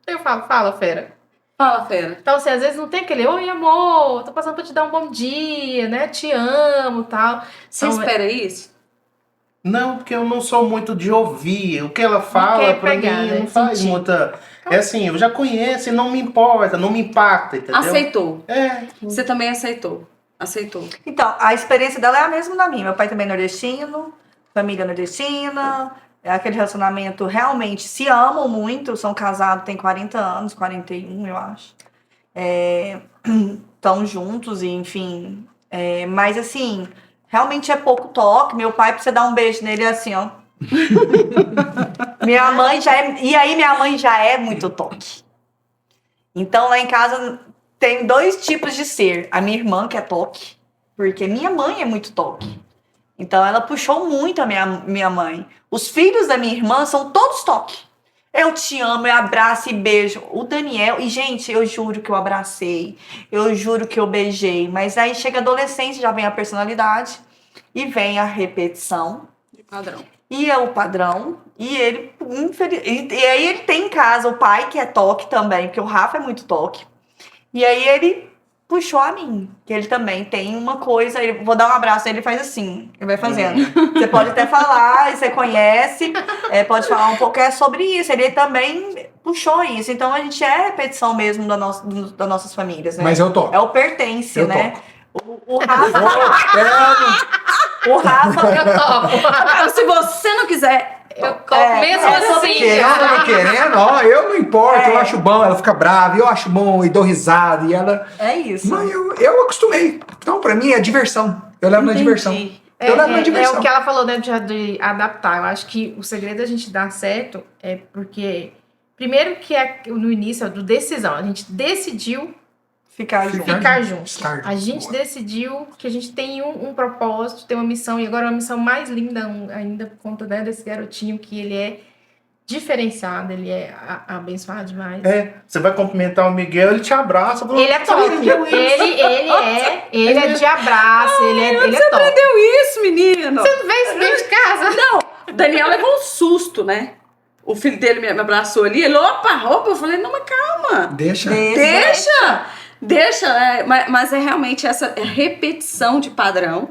Eu falo, fala, fera. Fala, fera. Então, assim, às vezes não tem aquele, oi, amor, tô passando pra te dar um bom dia, né? Te amo e tal. Você Então, espera isso? Não, porque eu não sou muito de ouvir. O que ela fala, quer pra pegar, mim, né? não faz Sentir. muita... É assim, eu já conheço e não me importa, não me impacta, entendeu? Aceitou. É. Você também aceitou. Então, a experiência dela é a mesma da minha. Meu pai também é nordestino, família nordestina, é aquele relacionamento, realmente se amam muito, são casados, tem 40 anos, 41, eu acho. Estão juntos, e enfim. Mas assim, realmente é pouco toque. Meu pai, pra você dar um beijo nele, é assim, ó. Minha mãe já é. E aí, minha mãe já é muito toque. Então, lá em casa tem dois tipos de ser. A minha irmã, que é toque, porque minha mãe é muito toque. Então, ela puxou muito a minha mãe. Os filhos da minha irmã são todos toque. Eu te amo, eu abraço e beijo. O Daniel... E, gente, eu juro que eu abracei. Eu juro que eu beijei. Mas aí chega a adolescência, já vem a personalidade. E vem a repetição. De padrão. E é o padrão. E ele... E aí ele tem em casa o pai, que é toque também. Porque o Rafa é muito toque. E aí ele puxou a mim. Que ele também tem uma coisa... Vou dar um abraço, ele faz assim. Ele vai fazendo. Você pode até falar, você conhece. Pode falar um pouco sobre isso. Ele também puxou isso. Então a gente é repetição mesmo das nossas famílias, né? Mas eu toco. É o pertence, Eu né? toco. O Rafa... O Rafa... eu toco. Se você não quiser... Eu toco mesmo assim. Querendo, ó, eu não importo, eu acho bom, ela fica brava, eu acho bom e dou risada, e ela... É isso. Mas eu acostumei. Então, pra mim, é diversão. Eu levo na diversão. Eu levo na diversão. É o que ela falou, né, de adaptar. Eu acho que o segredo da gente dar certo é porque... Primeiro que no início, do decisão. A gente decidiu Ficar junto. ficar junto. Estar junto. A gente decidiu que a gente tem um propósito, tem uma missão, e agora uma missão mais linda ainda por conta, né, desse garotinho, que ele é diferenciado, ele é abençoado demais. Você vai cumprimentar o Miguel, ele te abraça. Ele é top. Ele é de abraço, ele é top. Aprendeu isso, menino? Você não vê isso dentro de casa? Não, o Daniel levou um susto, né? O filho dele me abraçou ali, ele, opa, eu falei, não, mas calma. Deixa. Deixa, mas é realmente essa repetição de padrão,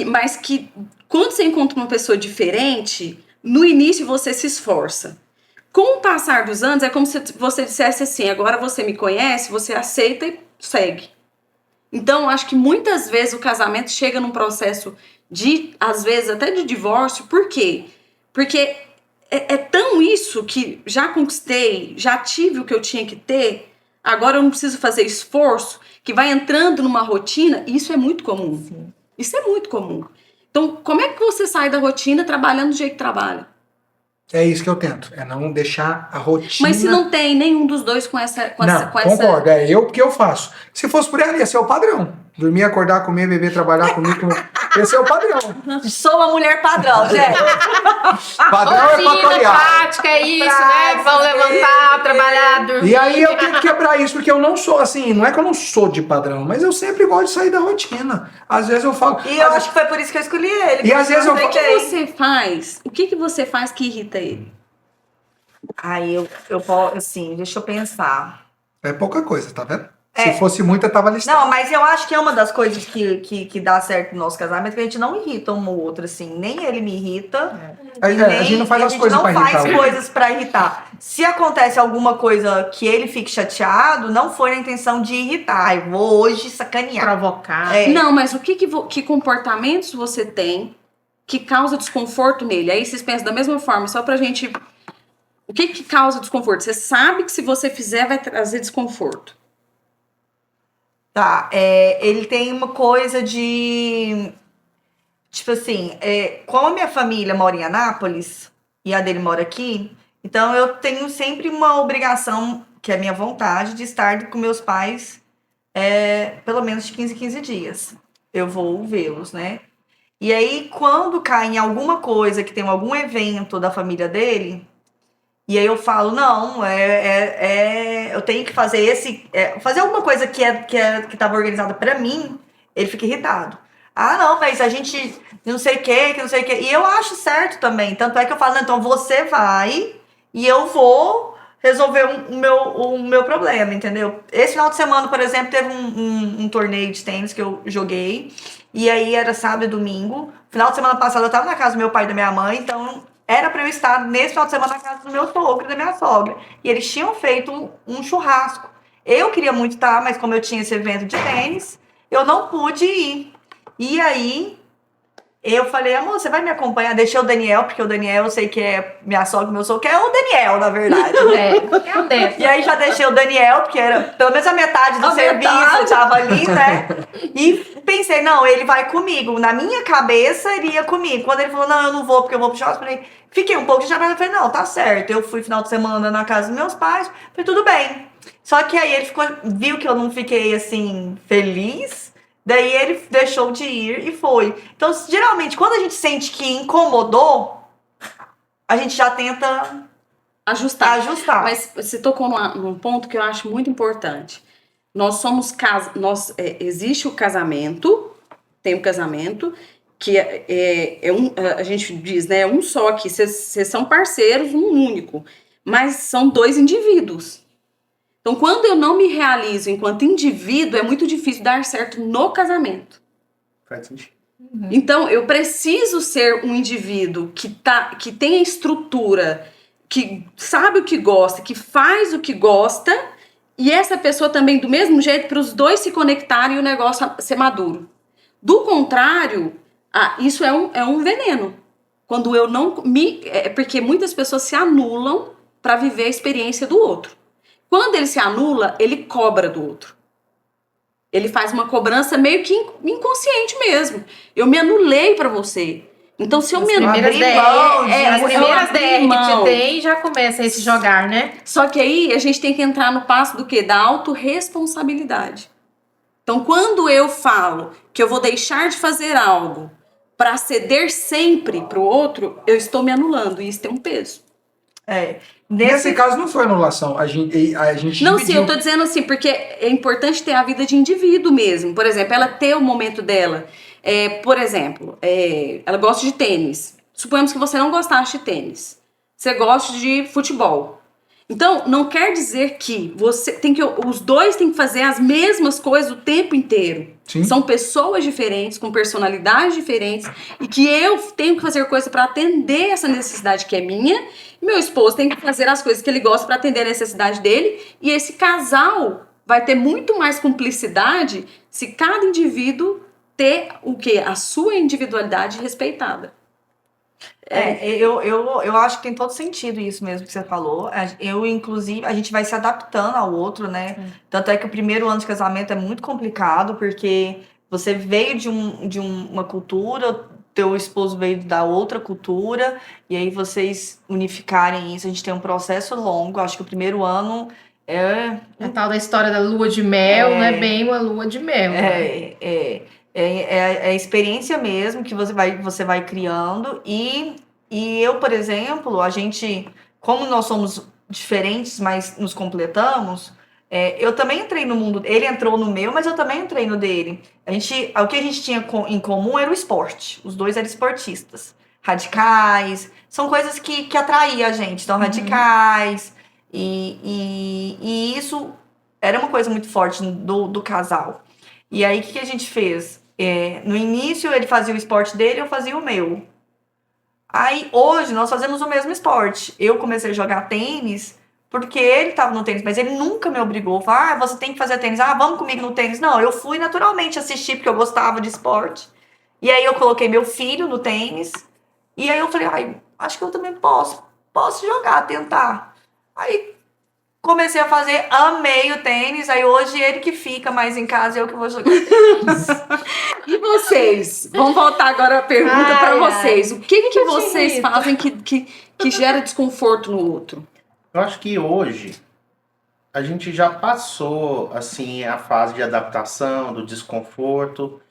mas que quando você encontra uma pessoa diferente, no início você se esforça. Com o passar dos anos, é como se você dissesse assim, agora você me conhece, você aceita e segue. Então, acho que muitas vezes o casamento chega num processo de, às vezes, até de divórcio. Por quê? Porque é tão isso que já conquistei, já tive o que eu tinha que ter, agora eu não preciso fazer esforço, que vai entrando numa rotina, isso é muito comum. Sim. Isso é muito comum. Então, como é que você sai da rotina trabalhando do jeito que trabalha? É isso que eu tento, é não deixar a rotina... Mas se não tem nenhum dos dois com essa... Concordo, é eu que eu faço. Se fosse por ela, ia ser o padrão. Dormir, acordar, comer, beber, trabalhar comigo, esse é o padrão. Sou uma mulher padrão, gente. Padrão é Rotina, fatorial. prática, é isso, né? Vão levantar, trabalhar, dormir. E aí eu tenho que quebrar isso, porque eu não sou assim, não é que eu não sou de padrão, mas eu sempre gosto de sair da rotina. Às vezes eu falo... E eu acho que foi por isso que eu escolhi ele. E às vezes eu O falo... que você faz? O que você faz que irrita ele? Aí eu posso, assim, deixa eu pensar. É pouca coisa, tá vendo? É. Se fosse muita, tava listado. Não, mas eu acho que é uma das coisas que dá certo no nosso casamento, que a gente não irrita um ao outro, assim. Nem ele me irrita. A gente não faz as coisas pra irritar. A gente não faz coisas pra irritar. Se acontece alguma coisa que ele fique chateado, não foi na intenção de irritar. Eu vou hoje sacanear. Provocar. É. Não, mas que comportamentos você tem que causa desconforto nele? Aí vocês pensam da mesma forma, só pra gente... O que causa desconforto? Você sabe que se você fizer vai trazer desconforto. Tá, ele tem uma coisa de... Tipo assim, como a minha família mora em Anápolis e a dele mora aqui, então eu tenho sempre uma obrigação, que é a minha vontade, de estar com meus pais pelo menos de 15 em 15 dias. Eu vou vê-los, né? E aí, quando cai em alguma coisa, que tem algum evento da família dele... E aí eu falo, não, eu tenho que fazer fazer alguma coisa que estava organizada pra mim, ele fica irritado. Ah, não, mas a gente não sei o que não sei o que. E eu acho certo também. Tanto é que eu falo, não, então você vai e eu vou resolver o meu problema, entendeu? Esse final de semana, por exemplo, teve um torneio de tênis que eu joguei. E aí era sábado e domingo. Final de semana passado eu tava na casa do meu pai e da minha mãe, então... Era pra eu estar nesse final de semana na casa do meu sogro e da minha sogra. E eles tinham feito um churrasco. Eu queria muito estar, mas como eu tinha esse evento de tênis, eu não pude ir. E aí, eu falei, amor, você vai me acompanhar? Deixei o Daniel, porque o Daniel eu sei que é minha sogra e meu sogro, que é o Daniel, na verdade. É o Daniel. E aí já deixei o Daniel, porque era pelo menos a metade do serviço, tava ali, né? E pensei, não, ele vai comigo. Na minha cabeça, ele ia comigo. Quando ele falou, não, eu não vou, porque eu vou pro churrasco, eu falei, fiquei um pouco de chateada. Falei, não, tá certo. Eu fui final de semana na casa dos meus pais, falei, tudo bem. Só que aí ele viu que eu não fiquei, assim, feliz. Daí ele deixou de ir e foi. Então, geralmente, quando a gente sente que incomodou, a gente já tenta... Ajustar. Mas você tocou num ponto que eu acho muito importante. Nós somos existe o casamento, tem o casamento, que a gente diz, né, um só, que vocês são parceiros, um único, mas são dois indivíduos. Então, quando eu não me realizo enquanto indivíduo, é muito difícil dar certo no casamento. Faz sentido. Então, eu preciso ser um indivíduo que tem a estrutura, que sabe o que gosta, que faz o que gosta, e essa pessoa também do mesmo jeito, para os dois se conectarem e o negócio ser maduro. Do contrário, isso é um veneno. Quando eu não porque muitas pessoas se anulam para viver a experiência do outro. Quando ele se anula, ele cobra do outro. Ele faz uma cobrança meio que inconsciente mesmo. Eu me anulei para você. Então, se eu me anulei... As primeiras DR que te tem, já começa esse jogar, né? Só que aí, a gente tem que entrar no passo do quê? Da autorresponsabilidade. Então, quando eu falo que eu vou deixar de fazer algo para ceder sempre para o outro, eu estou me anulando. E isso tem um peso. Nesse caso não foi anulação, a gente não, dividiu. sim, eu tô dizendo assim, porque é importante ter a vida de indivíduo mesmo. Por exemplo, ela ter o momento dela. Por exemplo, ela gosta de tênis. Suponhamos que você não gostasse de tênis. Você gosta de futebol. Então, não quer dizer que os dois têm que fazer as mesmas coisas o tempo inteiro. Sim. São pessoas diferentes, com personalidades diferentes, e que eu tenho que fazer coisa para atender essa necessidade que é minha, e meu esposo tem que fazer as coisas que ele gosta para atender a necessidade dele, e esse casal vai ter muito mais cumplicidade se cada indivíduo ter a sua individualidade respeitada. Eu acho que tem todo sentido isso mesmo que você falou. Inclusive, a gente vai se adaptando ao outro, né? Tanto é que o primeiro ano de casamento é muito complicado, porque você veio de uma cultura, teu esposo veio da outra cultura, e aí vocês unificarem isso, a gente tem um processo longo. Acho que o primeiro ano é... A tal da história da lua de mel não é bem uma lua de mel. Né? É a experiência mesmo que você vai criando. E eu, por exemplo, como nós somos diferentes, mas nos completamos, eu também entrei no mundo. Ele entrou no meu, mas eu também entrei no dele. O que a gente tinha em comum era o esporte. Os dois eram esportistas. Radicais. São coisas que atraíam a gente. Então, radicais. E isso era uma coisa muito forte do casal. E aí, o que a gente fez? No início, ele fazia o esporte dele, eu fazia o meu. Aí, hoje, nós fazemos o mesmo esporte. Eu comecei a jogar tênis porque ele estava no tênis, mas ele nunca me obrigou. Falou, você tem que fazer tênis. Vamos comigo no tênis. Não, eu fui naturalmente assistir porque eu gostava de esporte. E aí, eu coloquei meu filho no tênis. E aí, eu falei, acho que eu também posso jogar, tentar. Aí, comecei a fazer, amei o tênis, aí hoje ele que fica mais em casa, eu que vou jogar tênis. E vocês? Vamos voltar agora a pergunta para vocês. O que vocês fazem que gera desconforto no outro? Eu acho que hoje a gente já passou assim a fase de adaptação, do desconforto,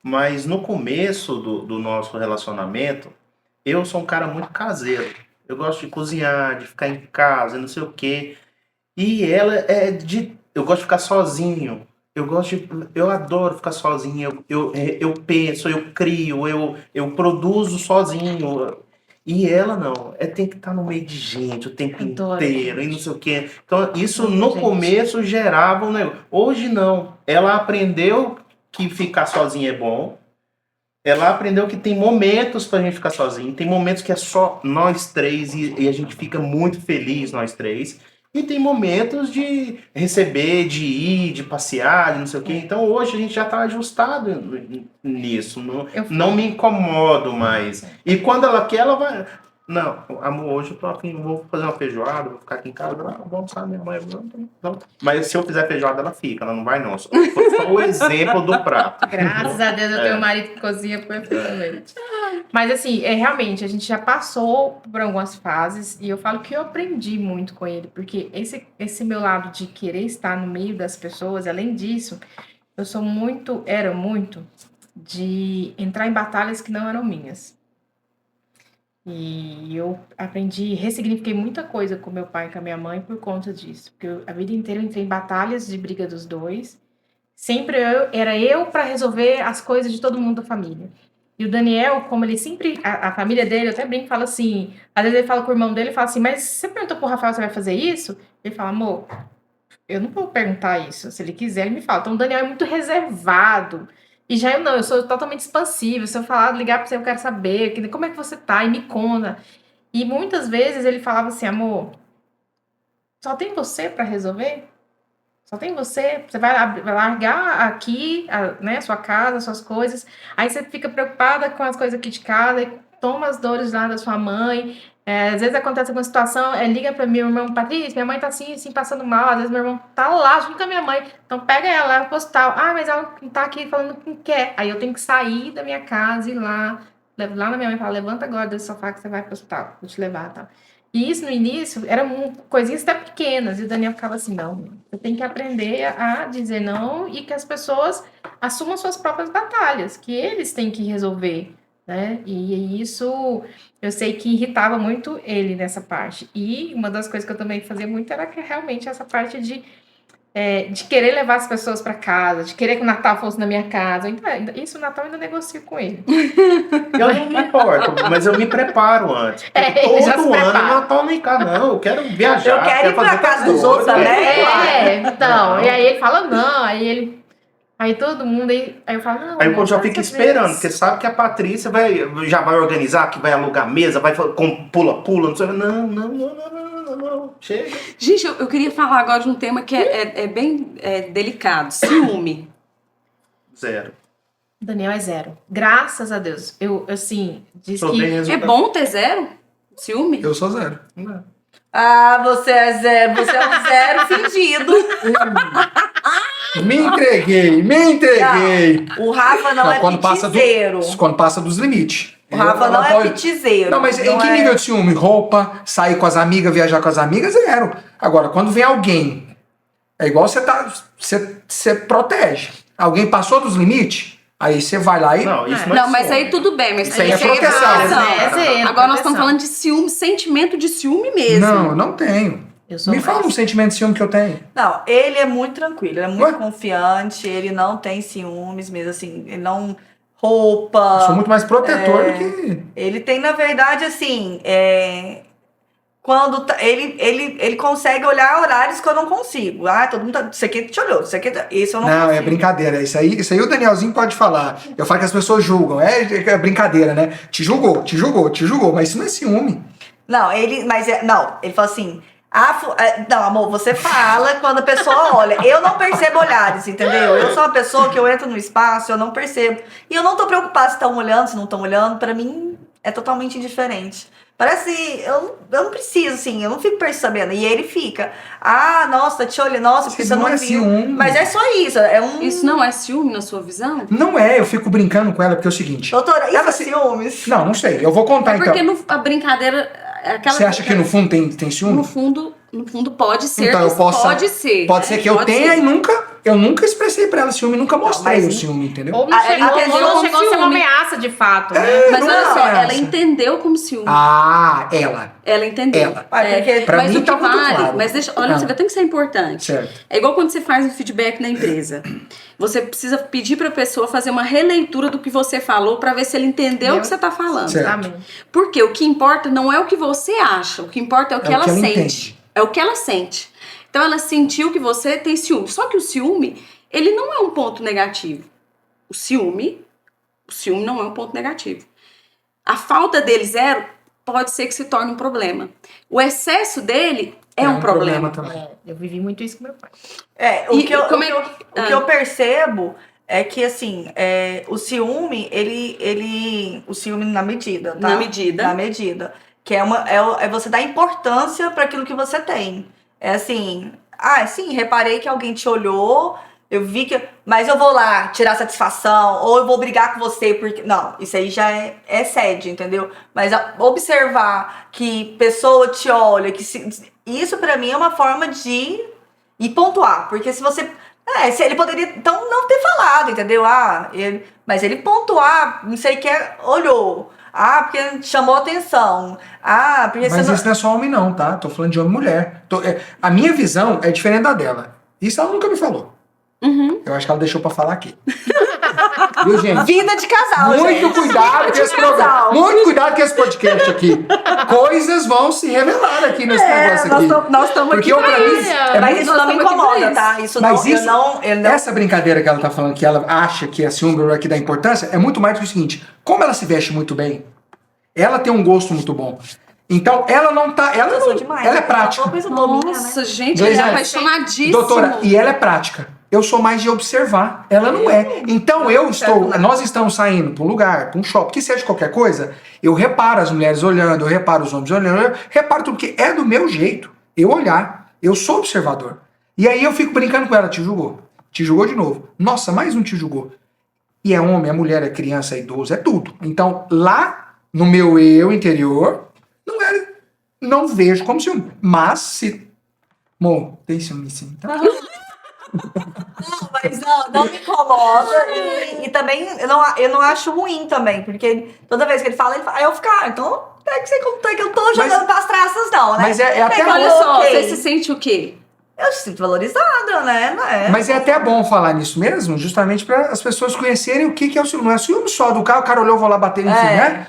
mas no começo do nosso relacionamento, eu sou um cara muito caseiro. Eu gosto de cozinhar, de ficar em casa, não sei o quê. E ela eu gosto de ficar sozinho. Eu adoro ficar sozinho. Eu penso, eu crio, eu produzo sozinho. E ela não. Tem que estar no meio de gente o tempo inteiro e não sei o quê. Então, isso no começo gerava um negócio. Hoje não. Ela aprendeu que ficar sozinha é bom. Ela aprendeu que tem momentos pra gente ficar sozinho. Tem momentos que é só nós três e a gente fica muito feliz, nós três. E tem momentos de receber, de ir, de passear, de não sei o quê. Então hoje a gente já tá ajustado nisso. Não me incomodo mais. E quando ela quer, ela vai... Não, amor, hoje eu tô afim, vou fazer uma feijoada, vou ficar aqui em casa. Vamos sair, minha mãe. Não. Mas se eu fizer feijoada, ela fica, ela não vai não. Foi só o exemplo do prato. Graças a Deus eu tenho um marido que cozinha perfeitamente. Mas assim, realmente, a gente já passou por algumas fases e eu falo que eu aprendi muito com ele, porque esse meu lado de querer estar no meio das pessoas, além disso, eu era muito de entrar em batalhas que não eram minhas. E eu aprendi, ressignifiquei muita coisa com meu pai e com a minha mãe por conta disso. Porque a vida inteira eu entrei em batalhas de briga dos dois. Sempre era eu para resolver as coisas de todo mundo da família. E o Daniel, como ele sempre... A família dele, eu até brinco, fala assim... Às vezes ele fala com o irmão dele e fala assim, mas você perguntou pro Rafael se vai fazer isso? Ele fala, amor, eu não vou perguntar isso. Se ele quiser, ele me fala. Então o Daniel é muito reservado. E já eu não, eu sou totalmente expansiva. Se eu falar, ligar pra você, eu quero saber como é que você tá, e me conta. E muitas vezes ele falava assim, amor, só tem você pra resolver? Só tem você? Você vai largar aqui, né, sua casa, suas coisas. Aí você fica preocupada com as coisas aqui de casa, e toma as dores lá da sua mãe. Às vezes acontece alguma situação, liga para meu irmão, Patrícia, minha mãe tá assim, passando mal. Às vezes meu irmão tá lá junto com a minha mãe. Então pega ela, leva pro hospital. Mas ela tá aqui falando que não quer. Aí eu tenho que sair da minha casa e ir lá. Levo lá na minha mãe e falo, levanta agora desse sofá que você vai pro hospital. Vou te levar, tá? E isso no início eram coisinhas até pequenas. E o Daniel ficava assim, não, você tem que aprender a dizer não e que as pessoas assumam suas próprias batalhas, que eles têm que resolver, né? E isso eu sei que irritava muito ele nessa parte. E uma das coisas que eu também fazia muito era que realmente essa parte de querer levar as pessoas para casa, de querer que o Natal fosse na minha casa. Isso o Natal eu ainda negocio com ele. Eu não me importo, mas eu me preparo antes. Todo ano Natal nem cá, não. Eu quero viajar. Eu quero ir pra casa dos outros também. Então. E aí ele fala, não. Aí todo mundo, aí eu falo, não. Aí o povo já fica esperando, porque sabe que a Patrícia já vai organizar, que vai alugar mesa, vai com pula-pula, não sei. Não, chega. Gente, eu queria falar agora de um tema que é bem delicado, ciúme. Zero. Daniel é 0. Graças a Deus. Eu assim, diz Sou que... bem É resultado. bom ter 0? Ciúme? Eu sou 0. Ah, você é 0. Você é um 0 fingido. Me entreguei. O Rafa não é pitizeiro. Quando passa dos limites. O Rafa não é pitizeiro. Não, mas em que nível de ciúme? Roupa, sair com as amigas, viajar com as amigas, 0. Agora, quando vem alguém, é igual você protege. Alguém passou dos limites, aí você vai lá e... Não, isso Não, mas aí tudo bem, mas Isso aí é proteção. zero, Agora nós estamos proteção. falando de ciúme, sentimento de ciúme mesmo. Não, eu não tenho. Eu sou Me fala um sentimento de ciúme que eu tenho. Não, ele é muito tranquilo, ele é muito Ué? confiante, ele não tem ciúmes mesmo, assim, ele não... Roupa... Eu sou muito mais protetor do que... Ele tem, na verdade, assim, quando ele consegue olhar horários que eu não consigo. Ah, todo mundo tá... Isso aqui te olhou, isso aqui... Isso eu não Não, consigo. é brincadeira. Isso aí o Danielzinho pode falar. Eu falo que as pessoas julgam. É brincadeira, né? Te julgou. Mas isso não é ciúme. Não, não, ele fala assim... não, amor, você fala quando a pessoa olha. Eu não percebo olhares, entendeu? Eu sou uma pessoa que eu entro no espaço, eu não percebo. E eu não tô preocupada se estão olhando, se não estão olhando. Pra mim, é totalmente indiferente. Parece... Eu não preciso, assim, eu não fico percebendo. E ele fica... Ah, nossa, te olhando. Nossa, porque Isso você não não é viu. ciúme. Mas é só isso. É um... Isso não é ciúme na sua visão? Não é, eu fico brincando com ela porque é o seguinte. Doutora, isso Ela é se- ciúmes? Não, não sei. Eu vou contar É porque então. a brincadeira... Aquela Você acha que no fundo tem ciúme? No fundo pode ser. Então eu posso. Pode ser. Pode ser que eu Pode tenha ser. e eu nunca expressei pra ela ciúme, nunca mostrei mas- o ciúme, entendeu? Ou não chegou, entendeu ou não como chegou a ser uma ciúme. ameaça de fato, né? Mas não olha é só, ela essa. entendeu como ciúme. Ah, ela. Ela entendeu. Ela. Porque... Pra mas mim o que tá muito vale, claro. mas deixa, olha, Ah. você vê, tem que ser importante. Certo. É igual quando você faz um feedback na empresa. Você precisa pedir pra pessoa fazer uma releitura do que você falou pra ver se ele entendeu o que você tá falando. Certo. Amém. Porque o que importa não é o que você acha, o que importa é o que ela sente. entende. É o que ela sente. Então ela sentiu que você tem ciúme. Só que o ciúme, ele não é um ponto negativo. O ciúme não é um ponto negativo. A falta dele 0 pode ser que se torne um problema. O excesso dele é um problema. também. É, eu vivi muito isso com meu pai. O E que como é o que eu percebo é que, assim, o ciúme, o ciúme na medida, tá? Na medida. Na medida. Que é você dar importância para aquilo que você tem. É assim, sim, reparei que alguém te olhou, eu vi que... Mas eu vou lá tirar satisfação, ou eu vou brigar com você, porque... Não, isso aí já é sede, entendeu? Mas observar que pessoa te olha, isso pra mim é uma forma de... E pontuar, porque se você... se ele poderia, então, não ter falado, entendeu? Mas ele pontuar, não sei o que, olhou. Porque chamou atenção. Porque Mas você isso não é só homem não, tá? Tô falando de homem e mulher. A minha visão é diferente da dela. Isso ela nunca me falou. Uhum. Eu acho que ela deixou pra falar aqui. Viu, gente? Vida de casal, Muito gente. cuidado com esse programa. Muito cuidado com esse podcast aqui. Coisas vão se revelar aqui nesse negócio aqui. Nós estamos Porque aqui eu, pra pra mim, isso. é Mas muito- isso não me nós estamos aqui incomoda, pra tá? Isso Mas não, isso, eu não... essa brincadeira que ela tá falando, que ela acha que é ciúme aqui dá importância, é muito mais do que o seguinte: como ela se veste muito bem, ela tem um gosto muito bom. Então, ela não tá. Ela, Eu sou não, demais. ela é prática. Coisa bobinha, né? Nossa, gente, ele é Gleisiane, apaixonadíssimo. Doutora, e ela é prática. Eu sou mais de observar. Ela não é. Então nós estamos saindo para um lugar, para um shopping, que seja qualquer coisa, eu reparo as mulheres olhando, eu reparo os homens olhando, eu reparo tudo, porque é do meu jeito. Eu olhar. Eu sou observador. E aí eu fico brincando com ela, te julgou. Te julgou de novo. Nossa, mais um te julgou. E é homem, é mulher, é criança, é idoso, é tudo. Então, lá no meu eu interior, não vejo como ciúme. Mas se... Amor, tem ciúme sim, tá? Não, mas não me incomoda. E também eu não acho ruim também, porque toda vez que ele fala, aí eu fico, então é que você contou que eu tô jogando pras traças, não, né? Mas é até que Olha só, ok. você se sente o quê? Eu me sinto valorizada, né? Não é? Mas é até bom falar nisso mesmo, justamente para as pessoas conhecerem o que é o ciúme. Não é ciúme só do cara, o cara olhou, eu vou lá bater, enfim, né?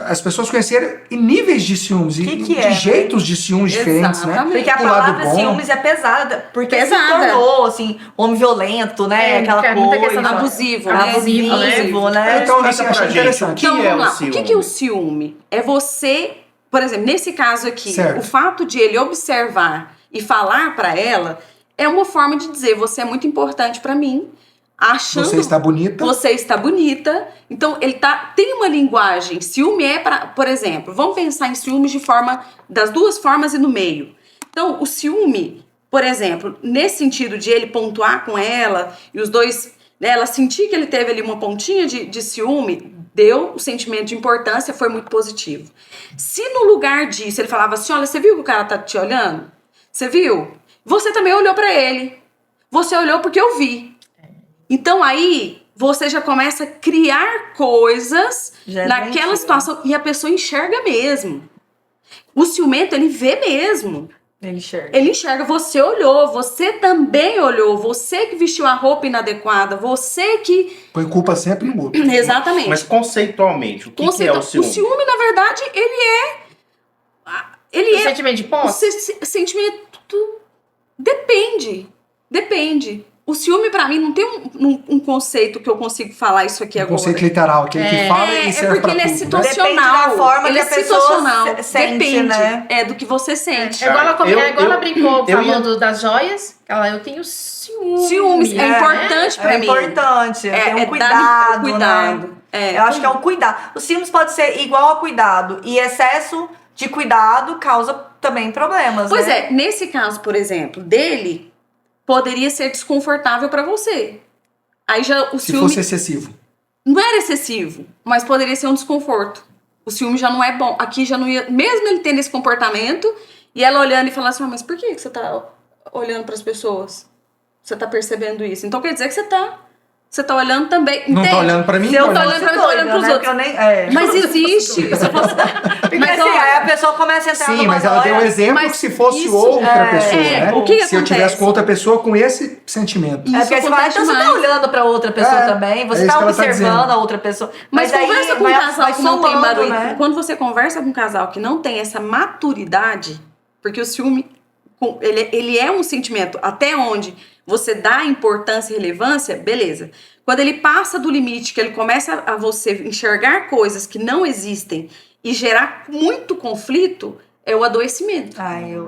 As pessoas conhecerem e níveis de ciúmes, e Que de é, né? jeitos de ciúmes diferentes, né? Exatamente. Porque a O lado palavra bom. ciúmes é pesada, porque Pesada. se tornou, assim, homem violento, né? Aquela porque é muita coisa. questão da Abusivo, né? Abusivo, né? Então, Explica assim, pra achei gente, interessante. Então, que é vamos lá. o ciúme? O que é o ciúme? É você, por exemplo, nesse caso aqui, Certo. o fato de ele observar e falar pra ela é uma forma de dizer, você é muito importante pra mim. achando... Você está bonita. Você está bonita. Então, tem uma linguagem. Ciúme por exemplo, vamos pensar em ciúmes das duas formas e no meio. Então, o ciúme, por exemplo, nesse sentido de ele pontuar com ela e os dois, né, ela sentir que ele teve ali uma pontinha de ciúme, deu o sentimento de importância, foi muito positivo. Se no lugar disso ele falava assim, olha, você viu que o cara tá te olhando? Você viu? Você também olhou pra ele. Você olhou porque eu vi. Então aí você já começa a criar coisas naquela situação e a pessoa enxerga mesmo. O ciumento, ele vê mesmo. Ele enxerga, você olhou, você também olhou, você que vestiu a roupa inadequada, você que... Põe culpa sempre no outro. Exatamente. Mas conceitualmente, o que é o ciúme? O ciúme, na verdade, ele é... sentimento de posse? O sentimento... Depende. O ciúme, pra mim, não tem um conceito que eu consigo falar isso aqui agora. Conceito literal, aquele que fala e serve pra tudo. Porque ele é né? situacional. Depende da forma ele que é a pessoa situacional. sente, Depende, né? do que você sente. Igual ela brincou eu falando das joias, eu tenho ciúmes. Ciúmes é importante pra mim. É importante, tem um dar cuidado, né? Eu acho que é um cuidado. O ciúmes pode ser igual a cuidado, e excesso de cuidado causa também problemas, Pois né? nesse caso, por exemplo, dele, poderia ser desconfortável pra você. Aí já o Se ciúme... fosse excessivo. Não era excessivo, mas poderia ser um desconforto. O ciúme já não é bom. Aqui já não ia... Mesmo ele tendo esse comportamento, e ela olhando e falando assim, mas por que você tá olhando pras pessoas? Você tá percebendo isso? Então quer dizer que você tá olhando também. Não entende? tá olhando pra mim? Se eu tô olhando pra mim, tô olhando pros outros. Mas existe. Mas aí a pessoa começa a entrar Sim, numa mas ela deu um noia. exemplo Mas que se fosse isso outra pessoa, né? o que se eu tivesse acontece? com outra pessoa com esse sentimento. Isso Porque você fala, acontece então você tá demais. olhando pra outra pessoa também, você é isso tá que ela tá observando dizendo. a outra pessoa. Mas aí conversa com um casal que não tem somando, barulho. né? Quando você conversa com um casal que não tem essa maturidade, porque o ciúme, ele é um sentimento até onde você dá importância e relevância, beleza. Quando ele passa do limite, que ele começa a você enxergar coisas que não existem e gerar muito conflito, é o adoecimento.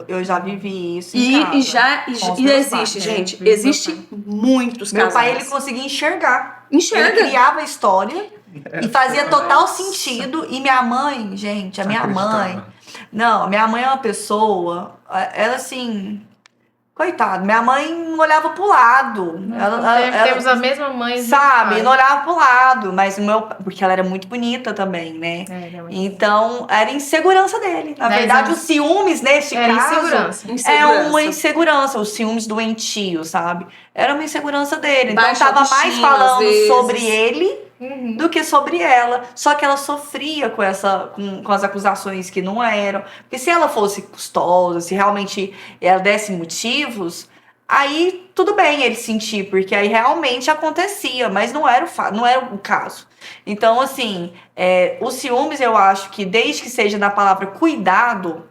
Eu já vivi isso E em casa, com os meus existe, pais. gente. vi Existe muitos Meu casais. pai, ele conseguia enxergar. Enxerga. Ele criava a história e fazia total sentido. E minha mãe, gente, a minha mãe... Não, minha mãe é uma pessoa... Ela, assim... Coitada, minha mãe não olhava pro lado. Temos a mesma mãe. Sabe, não olhava pro lado. Mas porque ela era muito bonita também, né? Então, era insegurança dele. Na verdade, os ciúmes, nesse caso... É uma insegurança, os ciúmes doentios, sabe? Era uma insegurança dele. Então, Baixa tava mais autoestima, às falando vezes. sobre ele do que sobre ela. Só que ela sofria com as acusações que não eram. Porque se ela fosse custosa, se realmente ela desse motivos, aí tudo bem ele sentir, porque aí realmente acontecia, mas não era o caso. Então, assim, os ciúmes, eu acho que desde que seja na palavra cuidado,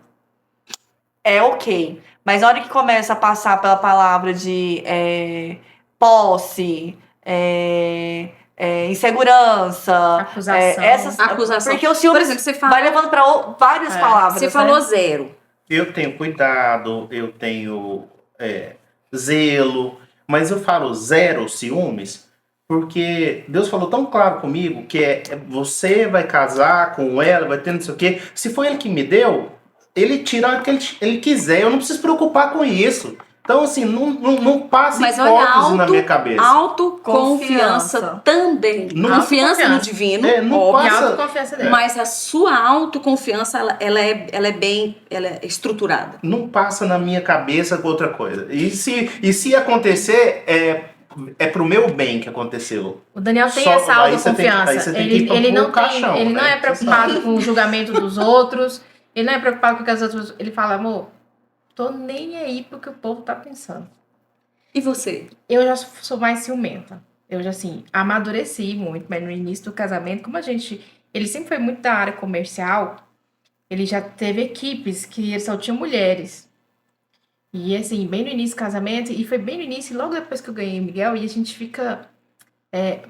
é ok. Mas na hora que começa a passar pela palavra de posse, insegurança, acusação. porque o ciúme, por exemplo, você fala, vai levando para várias palavras. Você falou zero. Eu tenho cuidado, eu tenho zelo, mas eu falo zero ciúmes porque Deus falou tão claro comigo que você vai casar com ela, vai ter não sei o quê. Se foi ele que me deu, ele tira o que ele quiser, eu não preciso preocupar com isso. Então, assim, não passa hipótese na minha cabeça. Autoconfiança também. Confiança no divino. Autoconfiança dele. Mas a sua autoconfiança, ela é bem estruturada. Não passa na minha cabeça com outra coisa. E se acontecer, é pro meu bem que aconteceu. O Daniel tem essa autoconfiança. Ele não é preocupado com o julgamento dos outros. Ele não é preocupado com o que as outras... Ele fala, amor, tô nem aí pro que o povo tá pensando. E você? Eu já sou mais ciumenta. Eu já, assim, amadureci muito, mas no início do casamento, como ele sempre foi muito da área comercial, ele já teve equipes que só tinham mulheres. E, assim, bem no início do casamento, e foi bem no início, logo depois que eu ganhei o Miguel, e a gente fica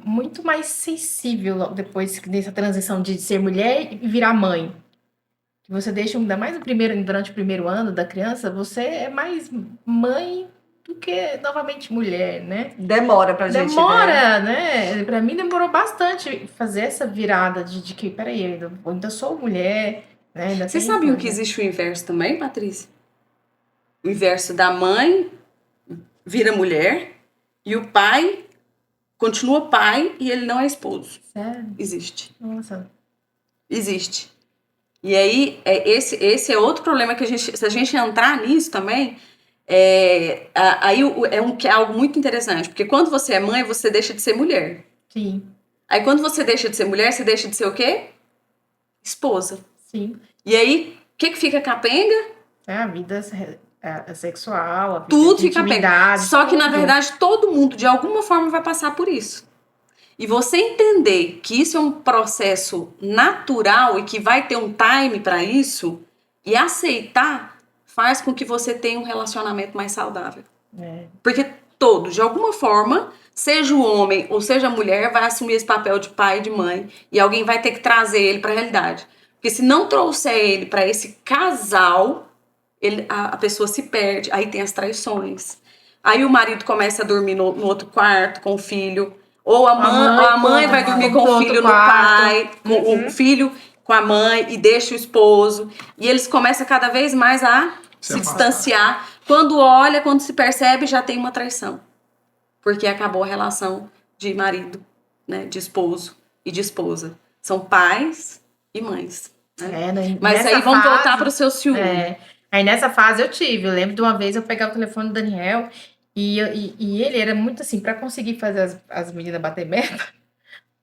muito mais sensível logo depois dessa transição de ser mulher e virar mãe. Você deixa, ainda mais durante o primeiro ano da criança, você é mais mãe do que, novamente, mulher, né? Demora pra gente, Demora, né? Pra mim demorou bastante fazer essa virada de que, peraí, eu ainda sou mulher, né? Ainda Vocês tenho sabiam que coisa. existe o inverso também, Patrícia? O inverso da mãe vira mulher e o pai continua pai e ele não é esposo. Sério? Existe. Nossa. Existe. E aí, esse é outro problema que se a gente entrar nisso também, que é algo muito interessante. Porque quando você é mãe, você deixa de ser mulher. Sim, Aí quando você deixa de ser mulher, você deixa de ser o quê? Esposa. sim. E aí, o que fica capenga? É a vida sexual, a vida Tudo de fica capenga. intimidade. Só que, na tudo. verdade, todo mundo, de alguma forma, vai passar por isso. E você entender que isso é um processo natural e que vai ter um time para isso, e aceitar, faz com que você tenha um relacionamento mais saudável. É. Porque todo, de alguma forma, seja o homem ou seja a mulher, vai assumir esse papel de pai e de mãe, e alguém vai ter que trazer ele para a realidade. Porque se não trouxer ele para esse casal, a pessoa se perde, aí tem as traições. Aí o marido começa a dormir no outro quarto com o filho, ou a mãe vai dormir com o filho no pai, com o filho com a mãe e deixa o esposo. E eles começam cada vez mais a se distanciar. Quando se percebe, já tem uma traição. Porque acabou a relação de marido, né, de esposo e de esposa. São pais e mães. Né? Mas aí vamos voltar para o seu ciúme. Aí nessa fase eu lembro de uma vez eu pegar o telefone do Daniel e ele era muito assim, pra conseguir fazer as meninas bater meta.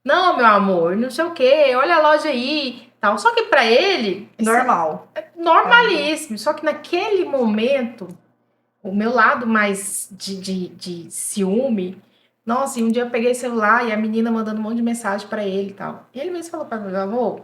Não, meu amor, não sei o quê, olha a loja aí, tal. Só que pra ele... Normal. É normalíssimo. Só que naquele momento, o meu lado mais de ciúme... Nossa, e um dia eu peguei o celular e a menina mandando um monte de mensagem pra ele e tal. E ele mesmo falou pra mim, amor,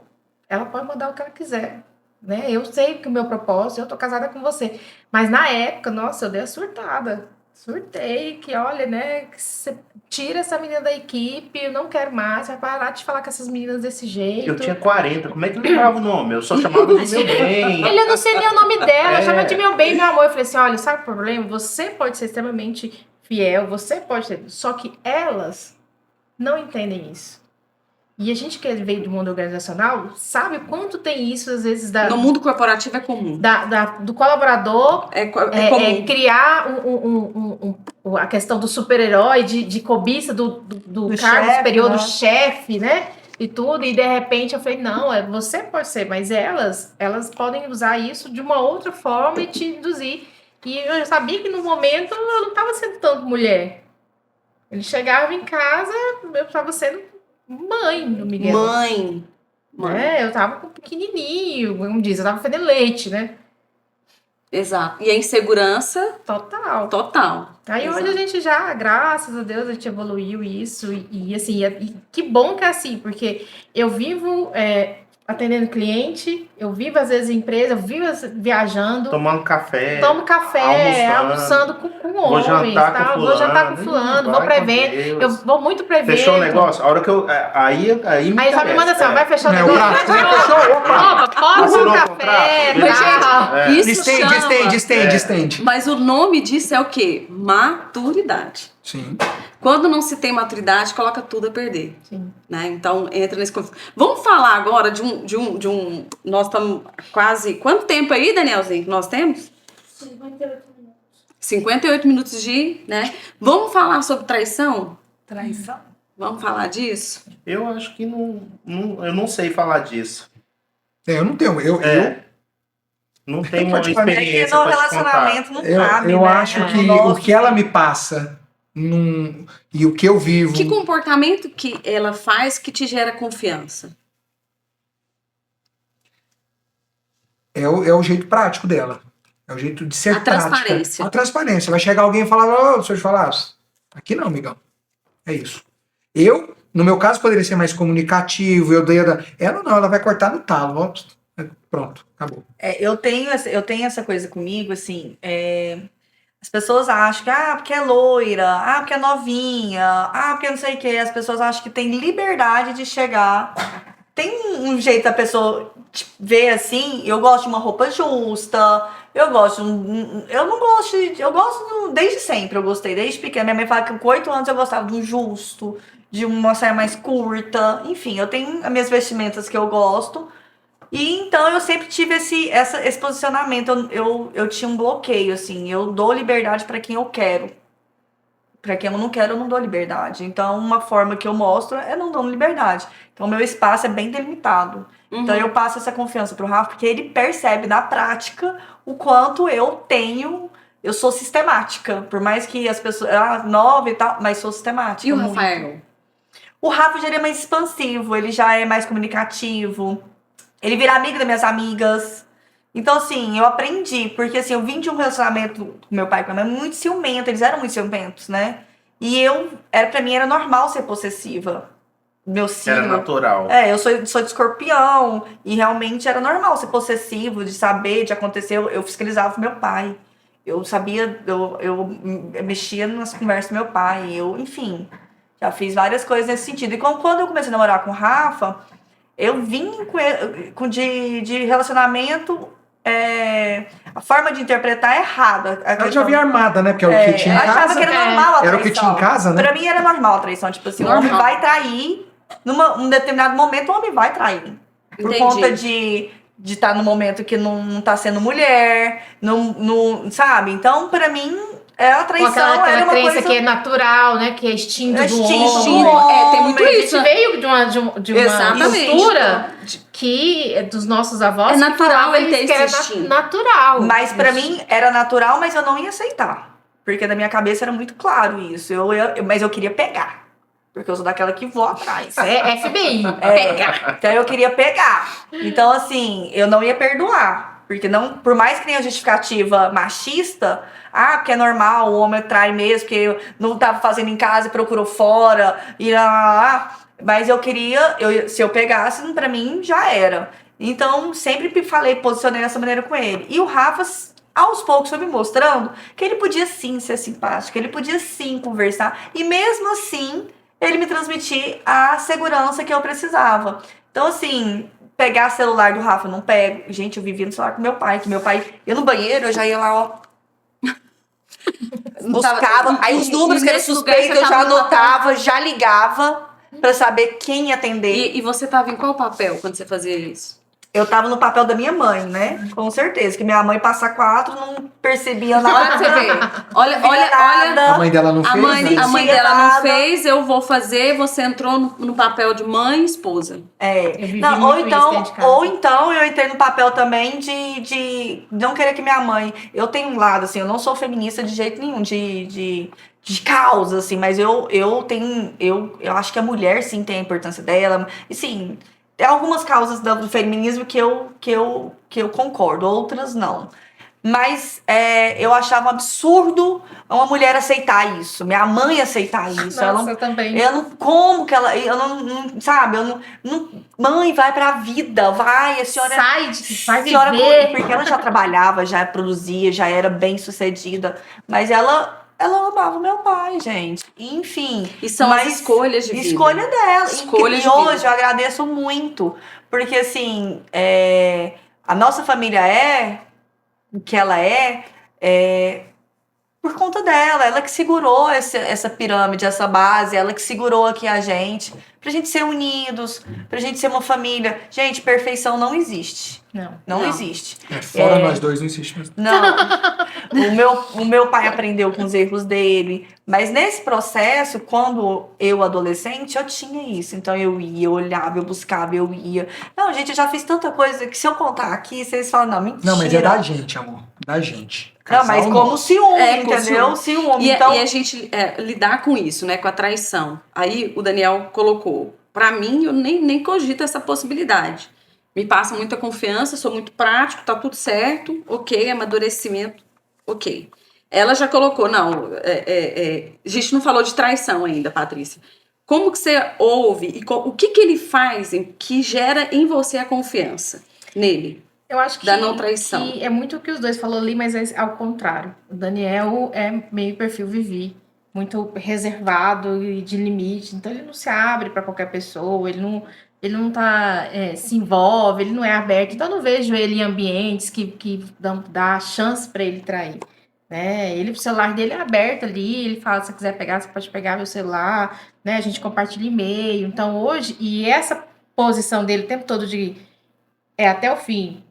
ela pode mandar o que ela quiser. Né? Eu sei que o meu propósito, eu tô casada com você. Mas na época, nossa, eu dei a surtada. Surtei, que olha, né? Que você tira essa menina da equipe, eu não quero mais, vai parar de falar com essas meninas desse jeito. Eu tinha 40, como é que eu lembrava o nome? Eu só chamava do meu bem. Eu não sei nem o nome dela, chama de meu bem, meu amor. Eu falei assim, olha, sabe o problema? Você pode ser extremamente fiel, você pode ser... Só que elas não entendem isso. E a gente que veio do mundo organizacional sabe o quanto tem isso, às vezes, No mundo corporativo é comum. Do colaborador comum. Criar a questão do super-herói, de cobiça do cargo chefe, superior, né? do chefe, né? E tudo. E de repente eu falei, não, você pode ser, mas elas podem usar isso de uma outra forma e te induzir. E eu sabia que no momento eu não estava sendo tanto mulher. Ele chegava em casa, eu estava sendo mãe do Miguel. Mãe. Eu tava com pequenininho, como diz, eu tava fazendo leite, né? Exato. E a insegurança total. Aí Exato. hoje a gente já, graças a Deus, a gente evoluiu isso e assim, e que bom que é assim, porque eu vivo atendendo cliente, eu vivo às vezes em empresa, eu vivo viajando. Tomando café. Tomo café, almoçando com homens, vou jantar com fulano, vou pra evento, eu vou muito pra evento. Fechou o negócio? A hora que eu... Aí só me manda assim, vai fechar o negócio. Fechou? Opa! Pode um café, tal. Isso Distende. Mas o nome disso é o quê? Maturidade. Sim. Quando não se tem maturidade, coloca tudo a perder. Sim. Né? Então, entra nesse conflito. Vamos falar agora de um... Nós estamos quase... Quanto tempo aí, Danielzinho, que nós temos? 58 minutos de... né? Vamos falar sobre traição? Traição. Vamos falar disso? Eu acho que eu não sei falar disso. Eu não tenho. Não tenho uma É que experiência no pra te contar. relacionamento não cabe, Eu né? acho que o que ela me passa e o que eu vivo... Que comportamento que ela faz que te gera confiança? É o jeito prático dela. É o jeito de ser A prática. transparência. A transparência. Vai chegar alguém e falar, deixa eu te falar. Aqui não, amigão. É isso. Eu, no meu caso, poderia ser mais comunicativo. Ela vai cortar no talo. Ó. Pronto, acabou. Eu tenho essa coisa comigo, assim, as pessoas acham que, porque é loira, porque é novinha, porque não sei o que, as pessoas acham que tem liberdade de chegar tem um jeito da pessoa ver assim, eu gosto de uma roupa justa, eu gosto desde sempre, eu gostei, desde pequena. Minha mãe fala que com 8 anos eu gostava de um justo, de uma saia mais curta, enfim, eu tenho as minhas vestimentas que eu gosto. E então eu sempre tive esse posicionamento, eu tinha um bloqueio, assim, eu dou liberdade pra quem eu quero. Pra quem eu não quero, eu não dou liberdade. Então, uma forma que eu mostro é não dando liberdade. Então, meu espaço é bem delimitado. Então, eu passo essa confiança pro Rafa, porque ele percebe na prática o quanto eu sou sistemática. Por mais que as pessoas, nova e tal, mas sou sistemática. E o muito. Rafael? O Rafa já é mais expansivo, ele já é mais comunicativo. Ele vira amigo das minhas amigas. Então, assim, eu aprendi, porque assim, eu vim de um relacionamento com meu pai e com a minha mãe muito ciumento, eles eram muito ciumentos, né? E pra mim era normal ser possessiva. Meu signo. Era natural. Eu sou de escorpião, e realmente era normal ser possessivo, de saber, de acontecer. Eu fiscalizava o meu pai. Eu sabia, eu mexia nas conversas do meu pai, enfim, já fiz várias coisas nesse sentido. E quando eu comecei a namorar com o Rafa, eu vim de relacionamento. A forma de interpretar é errada. Ela já vinha armada, né? Porque é o que tinha em casa. Achava que era normal a traição. Era o que tinha em casa, né? Pra mim era normal a traição. Tipo assim, o homem vai trair. Num determinado momento, o homem vai trair. Por conta de estar no momento que não tá sendo mulher. Sabe? Então, pra mim, a traição aquela era uma crença coisa... que é natural, né? Que é instinto do instinto. homem. Tem muito A gente isso. veio de uma Exatamente. cultura que dos nossos avós É natural que ele ter era esse instinto. natural. Mas pra mim era natural, mas eu não ia aceitar. Porque na minha cabeça era muito claro isso. Mas eu queria pegar. Porque eu sou daquela que vou atrás. É FBI. Então eu queria pegar. Então, assim, eu não ia perdoar. Porque por mais que tenha justificativa machista, porque é normal, o homem trai mesmo, porque não tava fazendo em casa e procurou fora. Mas eu queria, se eu pegasse, pra mim já era. Então, sempre posicionei dessa maneira com ele. E o Rafa, aos poucos, foi me mostrando que ele podia sim ser simpático, ele podia sim conversar. E mesmo assim, ele me transmitia a segurança que eu precisava. Então, assim, pegar celular do Rafa, eu não pego. Gente, eu vivia no celular com meu pai, que meu pai ia no banheiro, eu já ia lá, buscava. Aí os números que eram suspeitos, eu já anotava, já ligava pra saber quem ia atender. E você tava em qual papel quando você fazia isso? Eu tava no papel da minha mãe, né? Com certeza. Que minha mãe passa 4, não percebia nada. Olha pra você ver. Olha. A mãe dela não fez, né? A mãe dela não fez, eu vou fazer, você entrou no papel de mãe e esposa. Ou então eu entrei no papel também de não querer que minha mãe... Eu tenho um lado, assim, eu não sou feminista de jeito nenhum, de causa, assim, mas eu acho que a mulher, sim, tem a importância dela. E, sim... Tem algumas causas do feminismo que eu concordo, outras não. Mas eu achava um absurdo uma mulher aceitar isso, minha mãe aceitar isso. Nossa, eu também. Como que ela... Eu não sabe, mãe, vai pra vida, vai, a senhora... Vai viver. Porque ela já trabalhava, já produzia, já era bem sucedida. Mas ela amava meu pai, gente. Enfim. E são as escolhas de vida. Escolha dela. Escolhas e hoje eu agradeço muito. Porque, assim, a nossa família o que ela por conta dela. Ela que segurou essa pirâmide, essa base. Ela que segurou aqui a gente. Pra gente ser unidos. Pra gente ser uma família. Gente, perfeição não existe. Não existe. Fora nós dois, não existe mesmo. Não. O meu pai aprendeu com os erros dele. Mas nesse processo, quando eu adolescente, eu tinha isso. Então eu ia, eu olhava, eu buscava, eu ia. Não, gente, eu já fiz tanta coisa que se eu contar aqui, vocês falam, não, mentira. Não, mas é da gente, amor. Da gente. Não, mas como ciúme, entendeu? Ciúme. Então... E a gente lidar com isso, né? Com a traição. Aí o Daniel colocou. Pra mim, eu nem cogito essa possibilidade. Me passa muita confiança, sou muito prático, tá tudo certo, ok, amadurecimento, ok. Ela já colocou, a gente não falou de traição ainda, Patrícia. Como que você ouve e o que ele faz que gera em você a confiança nele? Eu acho que, da não traição. Que é muito o que os dois falou ali, mas é ao contrário. O Daniel é meio perfil Vivi, muito reservado e de limite, então ele não se abre para qualquer pessoa, ele ele não tá, se envolve, ele não é aberto. Então, eu não vejo ele em ambientes que dá chance para ele trair. Né? O celular dele é aberto ali, ele fala, se você quiser pegar, você pode pegar meu celular, né? A gente compartilha e-mail. Então, hoje, e essa posição dele o tempo todo de até o fim,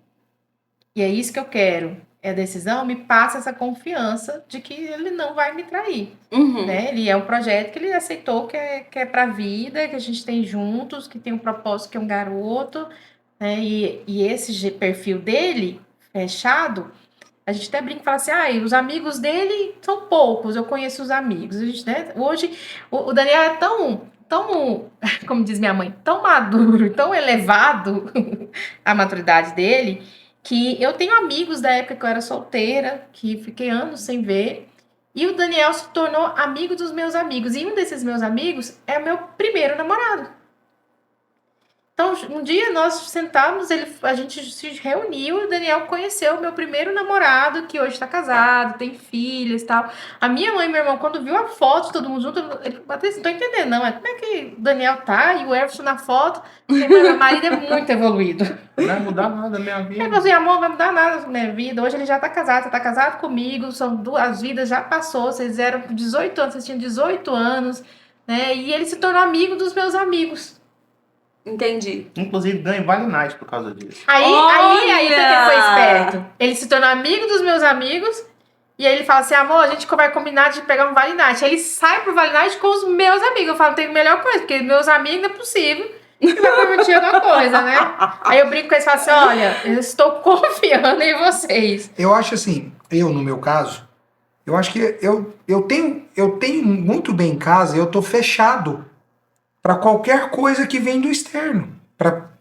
e é isso que eu quero, é a decisão, me passa essa confiança de que ele não vai me trair. Né? Ele é um projeto que ele aceitou que é pra vida, que a gente tem juntos, que tem um propósito, que é um garoto, né? E esse perfil dele, fechado, a gente até brinca e fala assim, os amigos dele são poucos, eu conheço os amigos. A gente, né? Hoje, o Daniel é tão, como diz minha mãe, tão maduro, tão elevado a maturidade dele, que eu tenho amigos da época que eu era solteira, que fiquei anos sem ver, e o Daniel se tornou amigo dos meus amigos. E um desses meus amigos é meu primeiro namorado. Então, um dia nós sentamos, a gente se reuniu, o Daniel conheceu o meu primeiro namorado, que hoje tá casado, tem filhos e tal. A minha mãe e meu irmão, quando viu a foto de todo mundo junto, ele bateu assim, não tô entendendo não, como é que o Daniel tá e o Everson na foto? Porque meu marido é muito evoluído. Não vai mudar nada na minha vida. Ele falou assim, amor, não vai mudar nada na minha vida. Hoje ele já tá casado, você tá casado comigo, as vidas já passou, vocês eram 18 anos, vocês tinham 18 anos, né? E ele se tornou amigo dos meus amigos. Entendi. Inclusive, ganha Vale Night por causa disso. Aí que ele foi esperto. Ele se tornou amigo dos meus amigos. E aí ele fala assim, amor, a gente vai combinar de pegar um Vale Night. Aí ele sai pro Vale Night com os meus amigos. Eu falo, tem a melhor coisa, porque meus amigos não é possível que vai permitir alguma coisa, né? Aí eu brinco com eles e falo assim, olha, eu estou confiando em vocês. Eu acho assim, no meu caso, eu acho que eu tenho muito bem em casa, eu tô fechado para qualquer coisa que vem do externo,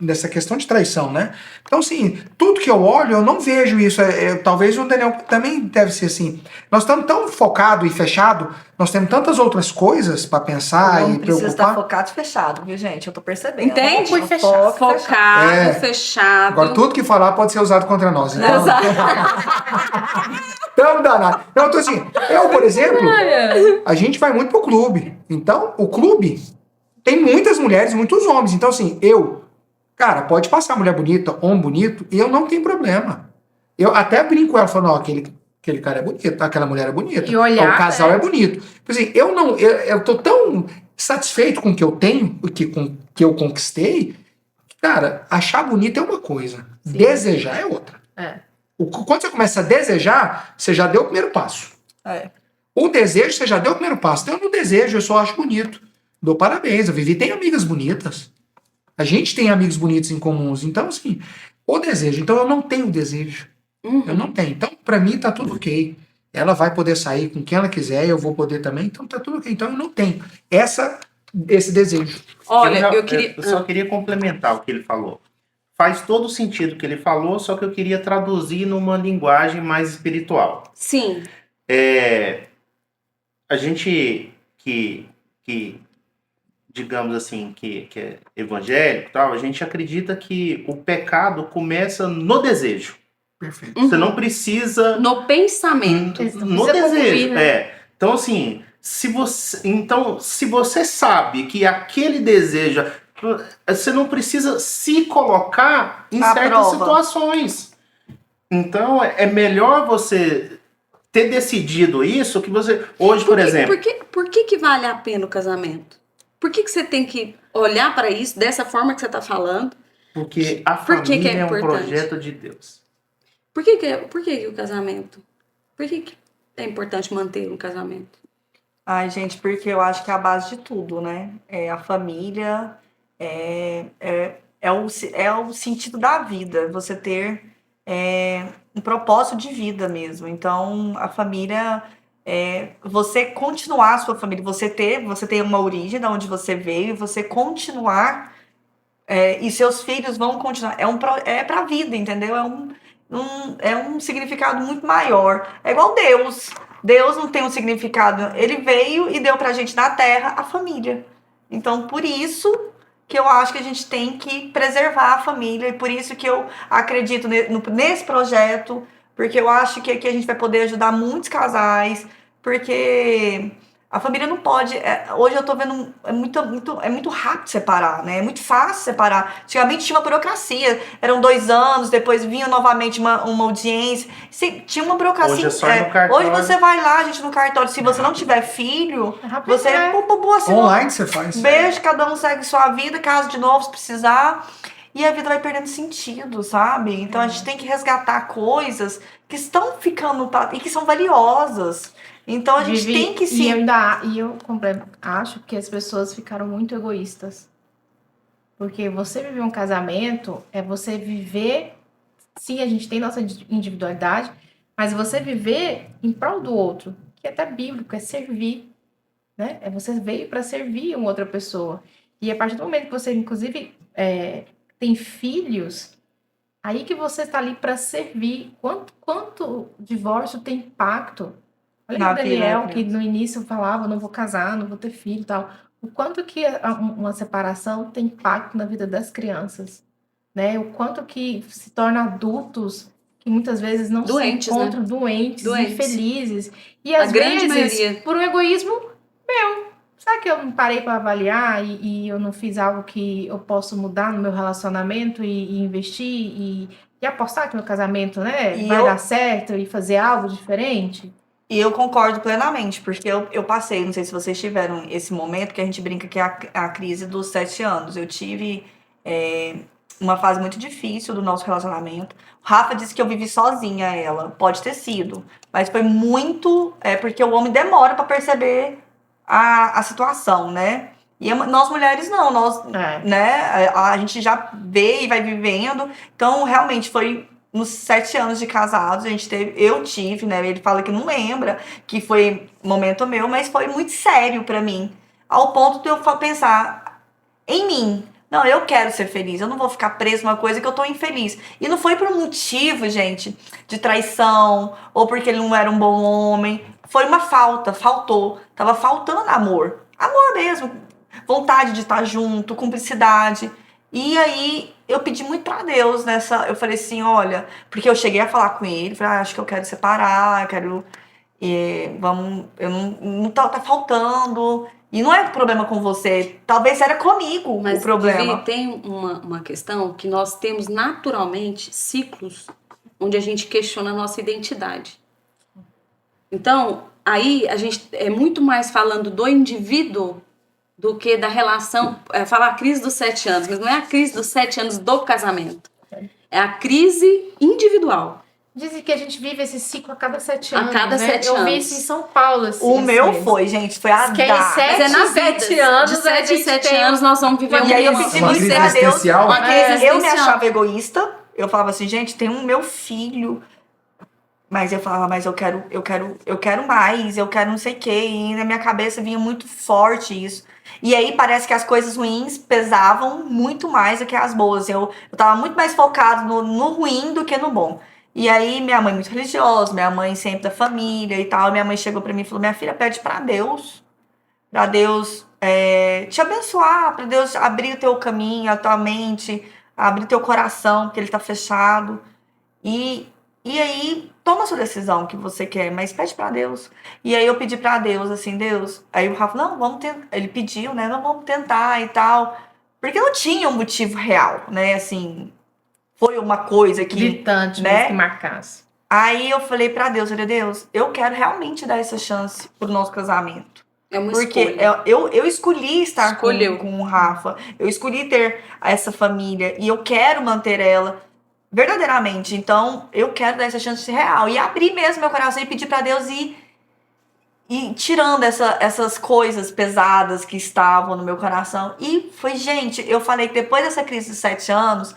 nessa questão de traição, né? Então, assim, tudo que eu olho, eu não vejo isso. Talvez o Daniel também deve ser assim. Nós estamos tão focados e fechados, nós temos tantas outras coisas para pensar e preocupar. Não precisa estar focado e fechado, viu, gente? Eu tô percebendo. Entende? Fui fechado. Focado, fechado. Agora, tudo que falar pode ser usado contra nós. Então, Exato. Então, danado. Então, assim, por exemplo, a gente vai muito pro clube. Então, o clube tem muitas mulheres, muitos homens. Então, assim, cara, pode passar mulher bonita, homem bonito, e eu não tenho problema. Eu até brinco com ela, falando, aquele cara é bonito, aquela mulher é bonita, e olhar, o casal é bonito. Assim, eu tô tão satisfeito com o que eu tenho, com que eu conquistei, que, cara, achar bonito é uma coisa, Sim. Desejar é outra. Quando você começa a desejar, você já deu o primeiro passo. O desejo, você já deu o primeiro passo. Então, eu não desejo, eu só acho bonito. Dou parabéns, a Vivi tem amigas bonitas. A gente tem amigos bonitos em comuns. Então, assim, o desejo. Então, eu não tenho desejo. Eu não tenho. Então, pra mim, tá tudo ok. Ela vai poder sair com quem ela quiser, eu vou poder também. Então, tá tudo ok. Então, eu não tenho esse desejo. Olha, eu só queria complementar o que ele falou. Faz todo sentido o que ele falou, só que eu queria traduzir numa linguagem mais espiritual. Sim. A gente que digamos assim, que é evangélico e tal, a gente acredita que o pecado começa no desejo. Perfeito. Você não precisa... No pensamento. No desejo, Então, assim, se você sabe que aquele desejo... Você não precisa se colocar em certas situações. Então, é melhor você ter decidido isso que você... Hoje, por exemplo... Por que vale a pena o casamento? Por que você tem que olhar para isso dessa forma que você está falando? Porque a família é um projeto de Deus. Por que o casamento? Por que é importante manter um casamento? Ai, gente, porque eu acho que é a base de tudo, né? A família é o sentido da vida. Você ter um propósito de vida mesmo. Então, a família... você continuar a sua família, você ter uma origem de onde você veio, você continuar e seus filhos vão continuar, é pra vida, entendeu? É um significado muito maior, é igual Deus não tem um significado, ele veio e deu pra gente na terra a família, então por isso que eu acho que a gente tem que preservar a família, e por isso que eu acredito nesse projeto, porque eu acho que aqui a gente vai poder ajudar muitos casais, porque A família não pode. Hoje eu tô vendo. É muito rápido separar, né? É muito fácil separar. Antigamente tinha uma burocracia. Eram 2 anos, depois vinha novamente uma audiência. Tinha uma burocracia. Hoje é só ir no cartório. Hoje você vai lá, gente, no cartório. Se você não tiver filho, você assim, online você faz. Beijo, cada um segue sua vida, casa de novo se precisar. E a vida vai perdendo sentido, sabe? Então a gente tem que resgatar coisas que estão ficando e que são valiosas. Então a gente tem que se... E eu acho que as pessoas ficaram muito egoístas. Porque você viver um casamento é você viver... Sim, a gente tem nossa individualidade, mas você viver em prol do outro, que é até bíblico, é servir. Né? Você veio para servir uma outra pessoa. E a partir do momento que você, inclusive, tem filhos, aí que você está ali para servir. Quanto divórcio tem impacto? Olha o Daniel, que no início falava, não vou casar, não vou ter filho e tal. O quanto que uma separação tem impacto na vida das crianças, né? O quanto que se torna adultos que muitas vezes não doentes, se encontram, né? doentes, infelizes. E às grande vezes, maioria. por um egoísmo meu. Será que eu não parei para avaliar e eu não fiz algo que eu posso mudar no meu relacionamento e investir e apostar que meu casamento, né, vai dar certo e fazer algo diferente? E eu concordo plenamente, porque eu passei, não sei se vocês tiveram esse momento, que a gente brinca que é a crise dos 7 anos. Eu tive uma fase muito difícil do nosso relacionamento. O Rafa disse que eu vivi sozinha ela, pode ter sido, mas foi muito... porque o homem demora para perceber a situação, né? E nós mulheres não, né? A gente já vê e vai vivendo. Então, realmente, foi... Nos 7 anos de casados, eu tive, né? Ele fala que não lembra, que foi momento meu, mas foi muito sério pra mim. Ao ponto de eu pensar em mim. Não, eu quero ser feliz, eu não vou ficar preso numa coisa que eu tô infeliz. E não foi por um motivo, gente, de traição, ou porque ele não era um bom homem. Foi uma faltou. Tava faltando amor. Amor mesmo. Vontade de estar junto, cumplicidade. E aí, eu pedi muito pra Deus nessa... Eu falei assim, olha... Porque eu cheguei a falar com ele. Falei, acho que eu quero separar, eu quero... tá faltando. E não é problema com você. Talvez era comigo o problema. Mas, tem uma questão que nós temos naturalmente ciclos onde a gente questiona a nossa identidade. Então, aí a gente é muito mais falando do indivíduo do que da relação, falar a crise dos 7 anos, mas não é a crise dos 7 anos do casamento. É a crise individual. Dizem que a gente vive esse ciclo a cada 7 anos. A cada 7 anos. Eu vi isso em São Paulo. Assim, o meu foi, gente, foi a que dar. Mas é na 7 anos. De 7 em 7 anos nós vamos viver E aí eu pedi muito pra Deus. Eu me achava egoísta. Eu falava assim, gente, tem um meu filho. Mas eu falava, mas eu quero mais, eu quero não sei o quê. E na minha cabeça vinha muito forte isso. E aí parece que as coisas ruins pesavam muito mais do que as boas. Eu tava muito mais focado no ruim do que no bom. E aí minha mãe muito religiosa, minha mãe sempre da família e tal. Minha mãe chegou pra mim e falou, minha filha, pede pra Deus te abençoar, pra Deus abrir o teu caminho, a tua mente, abrir o teu coração, porque ele tá fechado. E aí, toma a sua decisão que você quer, mas pede pra Deus. E aí eu pedi pra Deus, assim, Deus... Aí o Rafa, não, vamos tentar. Ele pediu, né, não, vamos tentar e tal. Porque não tinha um motivo real, né, assim... Foi uma coisa que... Gritante, né, que marcasse. Aí eu falei pra Deus, olha, Deus, eu quero realmente dar essa chance pro nosso casamento. É uma porque escolha. Eu escolhi estar com o Rafa. Eu escolhi ter essa família. E eu quero manter ela... verdadeiramente, então eu quero dar essa chance real e abrir mesmo meu coração e pedir pra Deus ir tirando essas coisas pesadas que estavam no meu coração. E foi, gente, eu falei que depois dessa crise de 7 anos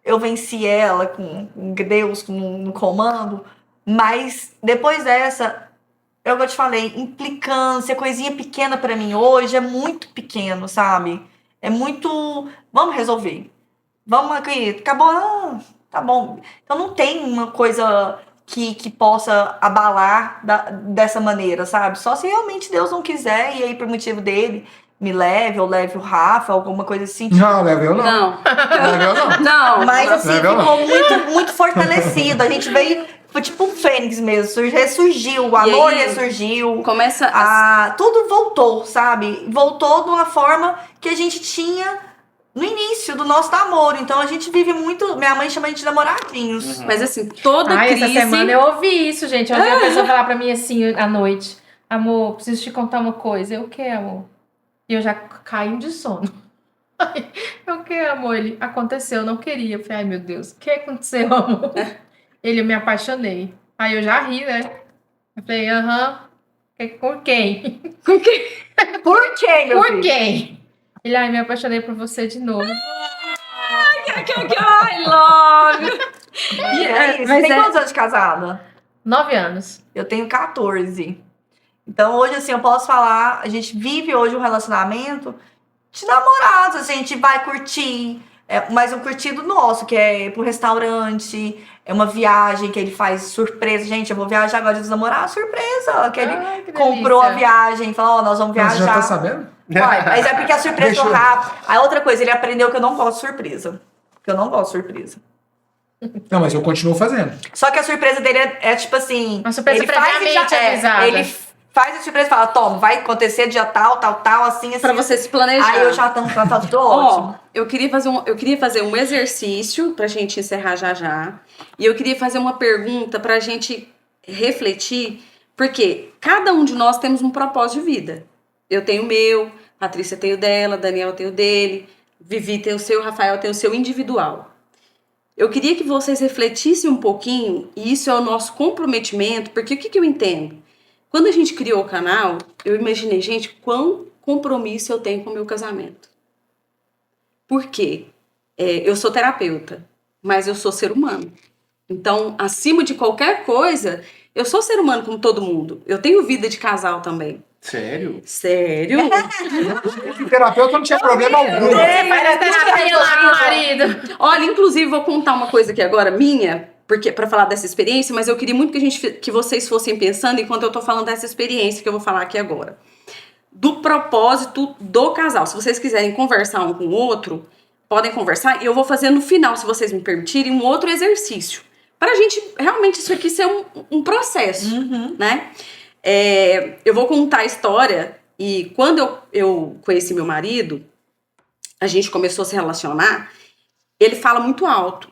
eu venci ela com Deus no comando, mas depois dessa, eu te falei, implicância, coisinha pequena pra mim hoje é muito pequeno, sabe? É muito, vamos resolver, vamos aqui, acabou, não. Tá bom. Então não tem uma coisa que possa abalar dessa maneira, sabe? Só se realmente Deus não quiser e aí por motivo dele me leve ou leve o Rafa, alguma coisa assim. Não, leve eu não. Não. Leve eu não. Não. Mas assim, ficou muito, muito fortalecido. A gente veio foi tipo um fênix mesmo, ressurgiu, o amor ressurgiu. Tudo voltou, sabe? Voltou de uma forma que a gente tinha no início do nosso namoro. Então a gente vive muito. Minha mãe chama a gente de namoradinhos. Mas assim, toda crise. Essa semana eu ouvi isso, gente. Eu ouvi a pessoa falar pra mim assim à noite: amor, preciso te contar uma coisa. Eu, o que, amor? E eu já caí de sono. Eu, o que, amor? Ele, aconteceu, eu não queria. Eu falei, ai meu Deus, o que aconteceu, amor? Ele, eu me apaixonei. Aí eu já ri, né? Eu falei, por quem? Por quem? Por quem, meu filho? Por quem? Ele, ai, me apaixonei por você de novo. I love! Você tem quantos anos de casada? 9 anos. Eu tenho 14. Então hoje, assim, eu posso falar, a gente vive hoje um relacionamento de namorados, assim, a gente vai curtir, mas um curtido nosso, que é ir pro restaurante, é uma viagem que ele faz surpresa. Gente, eu vou viajar agora dos namorados, surpresa, que ele comprou a viagem, falou, nós vamos viajar. Você já tá sabendo? Vai, mas é porque a surpresa foi rápida. Aí outra coisa, ele aprendeu que eu não gosto de surpresa. Que eu não gosto de surpresa. Não, mas eu continuo fazendo. Só que a surpresa dele é tipo assim... Uma surpresa ele faz previamente avisada. Ele faz a surpresa e fala, toma, vai acontecer dia tal, assim. Pra você se planejar. Aí eu já tô tudo ótimo. Eu queria fazer um exercício pra gente encerrar já. E eu queria fazer uma pergunta pra gente refletir, porque cada um de nós temos um propósito de vida. Eu tenho o meu, Patrícia tem o dela, Daniel tem o dele, Vivi tem o seu, Rafael tem o seu individual. Eu queria que vocês refletissem um pouquinho, e isso é o nosso comprometimento, porque o que eu entendo? Quando a gente criou o canal, eu imaginei, gente, quão compromisso eu tenho com o meu casamento. Por quê? Eu sou terapeuta, mas eu sou ser humano. Então, acima de qualquer coisa, eu sou ser humano como todo mundo. Eu tenho vida de casal também. Sério? Sério? O terapeuta não tinha problema algum. Faz terapia lá com o marido. Olha, inclusive, vou contar uma coisa aqui agora minha, porque para falar dessa experiência, mas eu queria muito que vocês fossem pensando enquanto eu tô falando dessa experiência que eu vou falar aqui agora. Do propósito do casal. Se vocês quiserem conversar um com o outro, podem conversar. E eu vou fazer no final, se vocês me permitirem, um outro exercício. Pra gente, realmente, isso aqui ser um processo, né? Eu vou contar a história. E quando eu conheci meu marido, a gente começou a se relacionar, ele fala muito alto.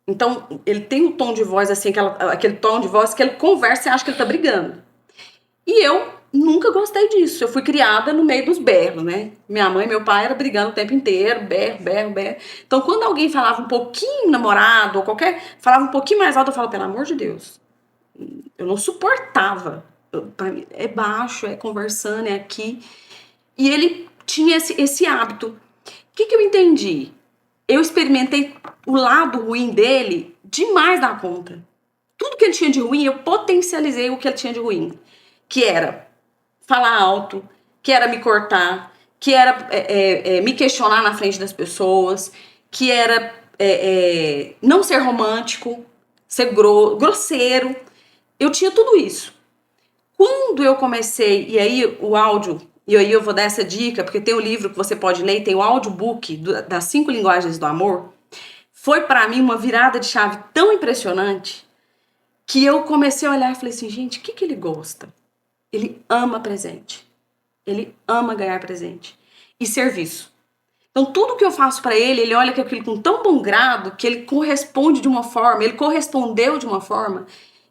Então, ele tem um tom de voz, assim, aquele tom de voz que ele conversa e acha que ele tá brigando. E eu nunca gostei disso. Eu fui criada no meio dos berros, né? Minha mãe e meu pai eram brigando o tempo inteiro, berro. Então, quando alguém falava um pouquinho namorado, ou falava um pouquinho mais alto, eu falava, pelo amor de Deus. Eu não suportava. Pra mim, é baixo, é conversando, é aqui. E ele tinha esse hábito. O que eu entendi? Eu experimentei o lado ruim dele demais da conta. Tudo que ele tinha de ruim, eu potencializei o que ele tinha de ruim. Que era falar alto, que era me cortar, que era me questionar na frente das pessoas, que era não ser romântico, ser grosseiro. Eu tinha tudo isso. Quando eu comecei, e aí o áudio, e aí eu vou dar essa dica, porque tem um livro que você pode ler, tem o audiobook das 5 linguagens do amor, foi pra mim uma virada de chave tão impressionante que eu comecei a olhar e falei assim, gente, o que ele gosta? Ele ama presente. Ele ama ganhar presente. E serviço. Então, tudo que eu faço pra ele, ele olha aquilo com tão bom grado que ele corresponde de uma forma, ele correspondeu de uma forma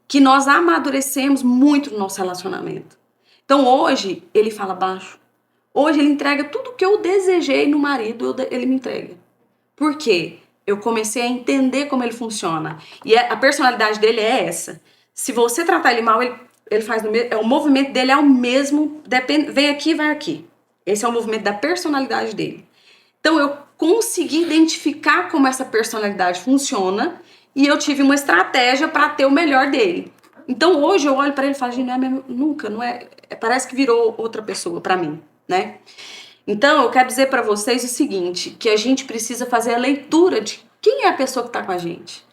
que nós amadurecemos muito no nosso relacionamento. Então, hoje, ele fala baixo. Hoje, ele entrega tudo que eu desejei no marido, ele me entrega. Por quê? Eu comecei a entender como ele funciona. E a personalidade dele é essa. Se você tratar ele mal, ele faz o movimento dele é o mesmo, vem aqui, vai aqui. Esse é o movimento da personalidade dele. Então eu consegui identificar como essa personalidade funciona e eu tive uma estratégia para ter o melhor dele. Então hoje eu olho para ele e falo, gente, não é mesmo, nunca, não é, parece que virou outra pessoa para mim, né? Então eu quero dizer para vocês o seguinte, que a gente precisa fazer a leitura de quem é a pessoa que está com a gente.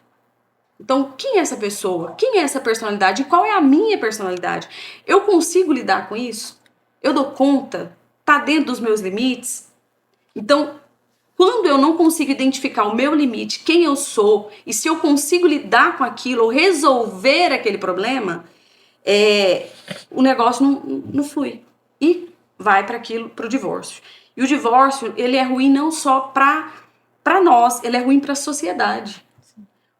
Então, quem é essa pessoa? Quem é essa personalidade? E qual é a minha personalidade? Eu consigo lidar com isso? Eu dou conta? Tá dentro dos meus limites? Então, Quando eu não consigo identificar o meu limite, quem eu sou, e se eu consigo lidar com aquilo, ou resolver aquele problema, o negócio não flui. E vai para o divórcio. E o divórcio, ele é ruim não só para nós, ele é ruim para a sociedade.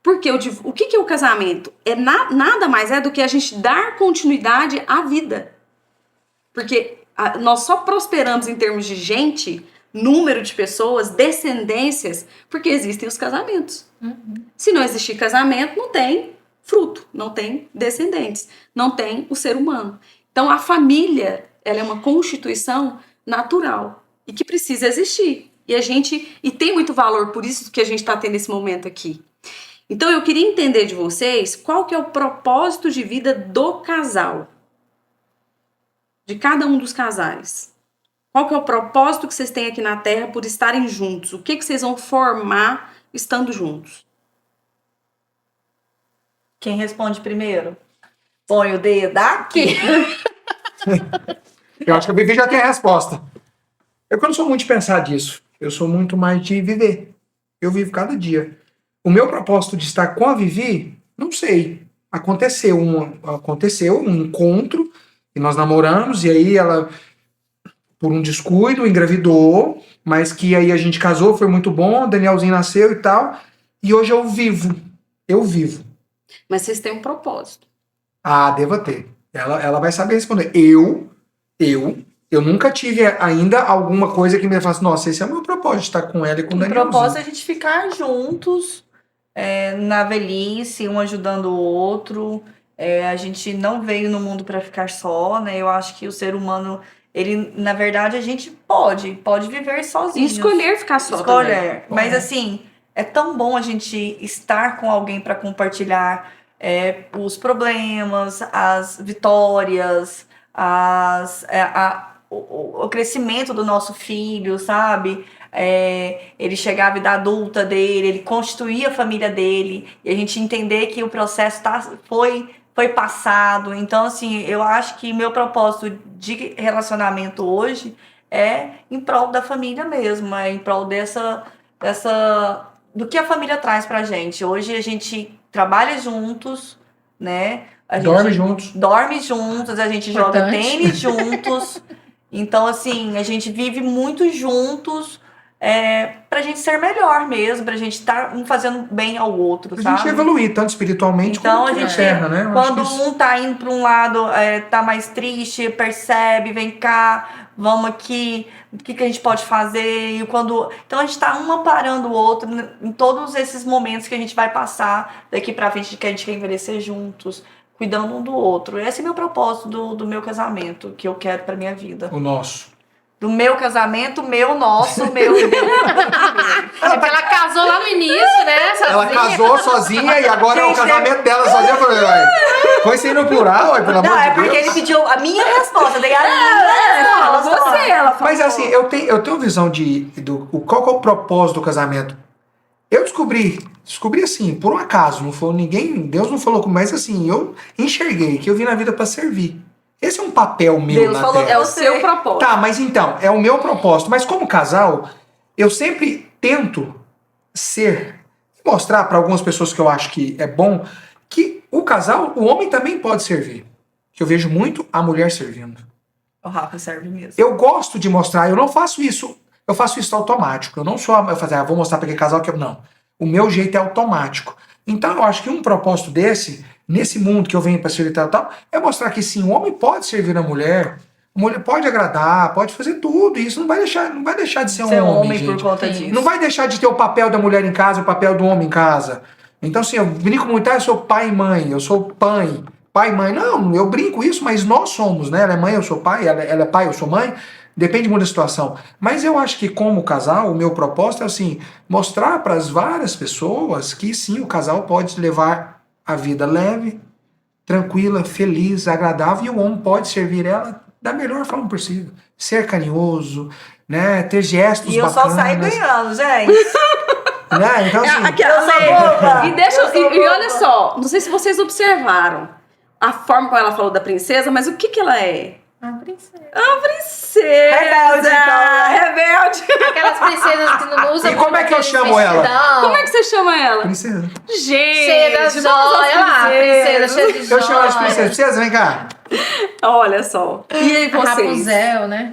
Porque o que é o casamento? Nada mais é do que a gente dar continuidade à vida. Porque nós só prosperamos em termos de gente, número de pessoas, descendências, porque existem os casamentos. Se não existir casamento, não tem fruto, não tem descendentes, não tem o ser humano. Então a família, ela é uma constituição natural e que precisa existir. E tem muito valor, por isso que a gente está tendo esse momento aqui. Então eu queria entender de vocês qual que é o propósito de vida do casal. De cada um dos casais. Qual que é o propósito que vocês têm aqui na Terra por estarem juntos? O que vocês vão formar estando juntos? Quem responde primeiro? Põe o dedo aqui. Eu acho que a Vivi já tem a resposta. Eu não sou muito de pensar disso. Eu sou muito mais de viver. Eu vivo cada dia. O meu propósito de estar com a Vivi, não sei. Aconteceu um encontro e nós namoramos, e aí ela, por um descuido, engravidou, mas que aí a gente casou, foi muito bom, Danielzinho nasceu e tal, e hoje eu vivo. Mas vocês têm um propósito. Ah, devo ter. Ela vai saber responder. Eu nunca tive ainda alguma coisa que me faça, nossa, esse é o meu propósito, estar com ela e com o Danielzinho. O propósito é a gente ficar juntos, na velhice, um ajudando o outro. A gente não veio no mundo para ficar só, né? Eu acho que o ser humano, ele, na verdade, a gente pode viver sozinho. E escolher ficar só. Escolher. Mas assim, é tão bom a gente estar com alguém para compartilhar os problemas, as vitórias, o crescimento do nosso filho, sabe? Ele chegar à vida adulta dele, ele constituir a família dele, e a gente entender que o processo foi passado. Então, assim, eu acho que meu propósito de relacionamento hoje é em prol da família mesmo, em prol do que a família traz pra gente. Hoje a gente trabalha juntos, né? Dorme juntos, a gente joga tênis juntos. Então, assim, a gente vive muito juntos, pra gente ser melhor mesmo, pra gente estar fazendo bem ao outro, pra sabe? gente evoluir, tanto espiritualmente então, quanto a gente, terra, né? Quando um tá indo pra um lado, tá mais triste, percebe, vem cá, vamos aqui, o que a gente pode fazer? Então, a gente tá um amparando o outro em todos esses momentos que a gente vai passar daqui pra frente, que a gente quer envelhecer juntos, cuidando um do outro. Esse é meu propósito do meu casamento, que eu quero pra minha vida. O nosso. Do meu casamento, nosso. É porque ela casou lá no início, né? Sozinha. Ela casou sozinha e agora é o casamento dela sozinha. Eu falei, foi sem no plural, pelo amor de Deus. Não, é porque ele pediu a minha resposta. Daí Ela falou. Mas assim, eu tenho visão qual que é o propósito do casamento. Eu descobri assim, por um acaso, não foi ninguém, Deus não falou comigo, mas assim, eu enxerguei que eu vim na vida para servir. Esse é um papel meu Deus na falou Terra. É o seu propósito. Tá, mas então, é o meu propósito. Mas como casal, eu sempre tento mostrar para algumas pessoas que eu acho que é bom, que o casal, o homem também pode servir. Que eu vejo muito a mulher servindo. O Rafa serve mesmo. Eu gosto de mostrar, eu não faço isso, eu faço isso automático. Eu não sou, vou mostrar para aquele casal que eu... Não. O meu jeito é automático. Então eu acho que um propósito nesse mundo que eu venho para servir e tal, é mostrar que sim, o homem pode servir a mulher pode agradar, pode fazer tudo, e isso não vai deixar de ser um homem, gente. Por conta disso. Não vai deixar de ter o papel da mulher em casa, o papel do homem em casa. Então assim, eu brinco muito, eu sou pai e mãe, eu sou pai e mãe. Não, eu brinco isso, mas nós somos, né? Ela é mãe, eu sou pai, ela é pai, eu sou mãe. Depende muito da situação. Mas eu acho que como casal, o meu propósito é assim, mostrar para as várias pessoas que sim, o casal pode levar a vida leve, tranquila, feliz, agradável, e o homem pode servir ela da melhor forma possível. Ser carinhoso, né? Ter gestos bacanas. E eu só saio ganhando, gente. Né? Então, assim, E olha só, não sei se vocês observaram a forma como ela falou da princesa, mas o que ela é? A princesa. A princesa! Rebelde, então. Rebelde! Aquela aquelas princesas que não usam. E como é que eu chamo ela? Como é que você chama ela? Princesa. Gente, Cheia das vamos às joias. Olha lá, princesa cheia de joias. Eu chamo ela de princesa. Princesa, vem cá. Olha só. E aí vocês? Rapunzel, né?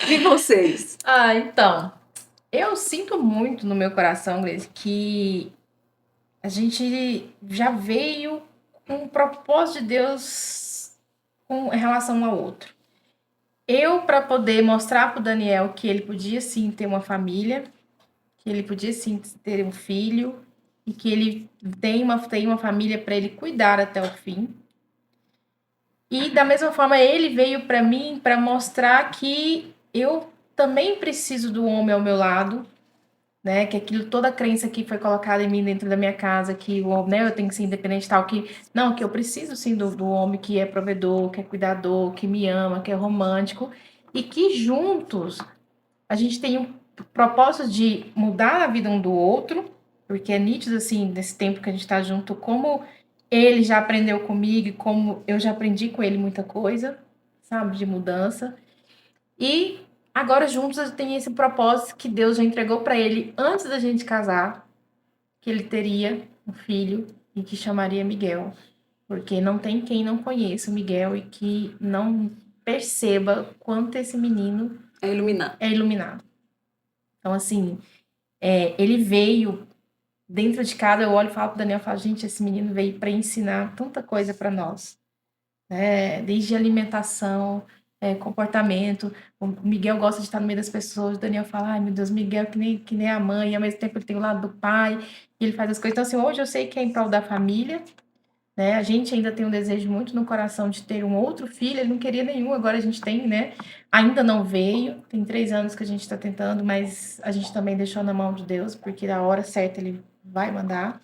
E vocês? Então. Eu sinto muito no meu coração, Grace, que a gente já veio com o propósito de Deus em relação um ao outro. Eu, para poder mostrar para o Daniel que ele podia sim ter uma família, que ele podia sim ter um filho, e que ele tem uma família para ele cuidar até o fim. E da mesma forma, ele veio para mim para mostrar que eu também preciso do homem ao meu lado, né? Que toda a crença que foi colocada em mim dentro da minha casa, que o homem, né, eu tenho que ser independente e tal, que eu preciso sim do homem que é provedor, que é cuidador, que me ama, que é romântico, e que juntos a gente tem um propósito de mudar a vida um do outro, porque é nítido assim, nesse tempo que a gente está junto, como ele já aprendeu comigo e como eu já aprendi com ele muita coisa, sabe, de mudança. E agora juntos eu tenho esse propósito que Deus já entregou para ele antes da gente casar, que ele teria um filho e que chamaria Miguel. Porque não tem quem não conheça o Miguel e que não perceba quanto esse menino É iluminado. Então, assim, ele veio dentro de casa, eu olho e falo pro Daniel, gente, esse menino veio para ensinar tanta coisa para nós, né? Desde alimentação, comportamento. O Miguel gosta de estar no meio das pessoas. O Daniel fala, ai meu Deus, Miguel que nem a mãe, e ao mesmo tempo ele tem o lado do pai, e ele faz as coisas. Então, assim, hoje eu sei que é em prol da família, né? A gente ainda tem um desejo muito no coração de ter um outro filho, ele não queria nenhum, agora a gente tem, né? Ainda não veio, tem 3 anos que a gente está tentando, mas a gente também deixou na mão de Deus, porque na hora certa ele vai mandar,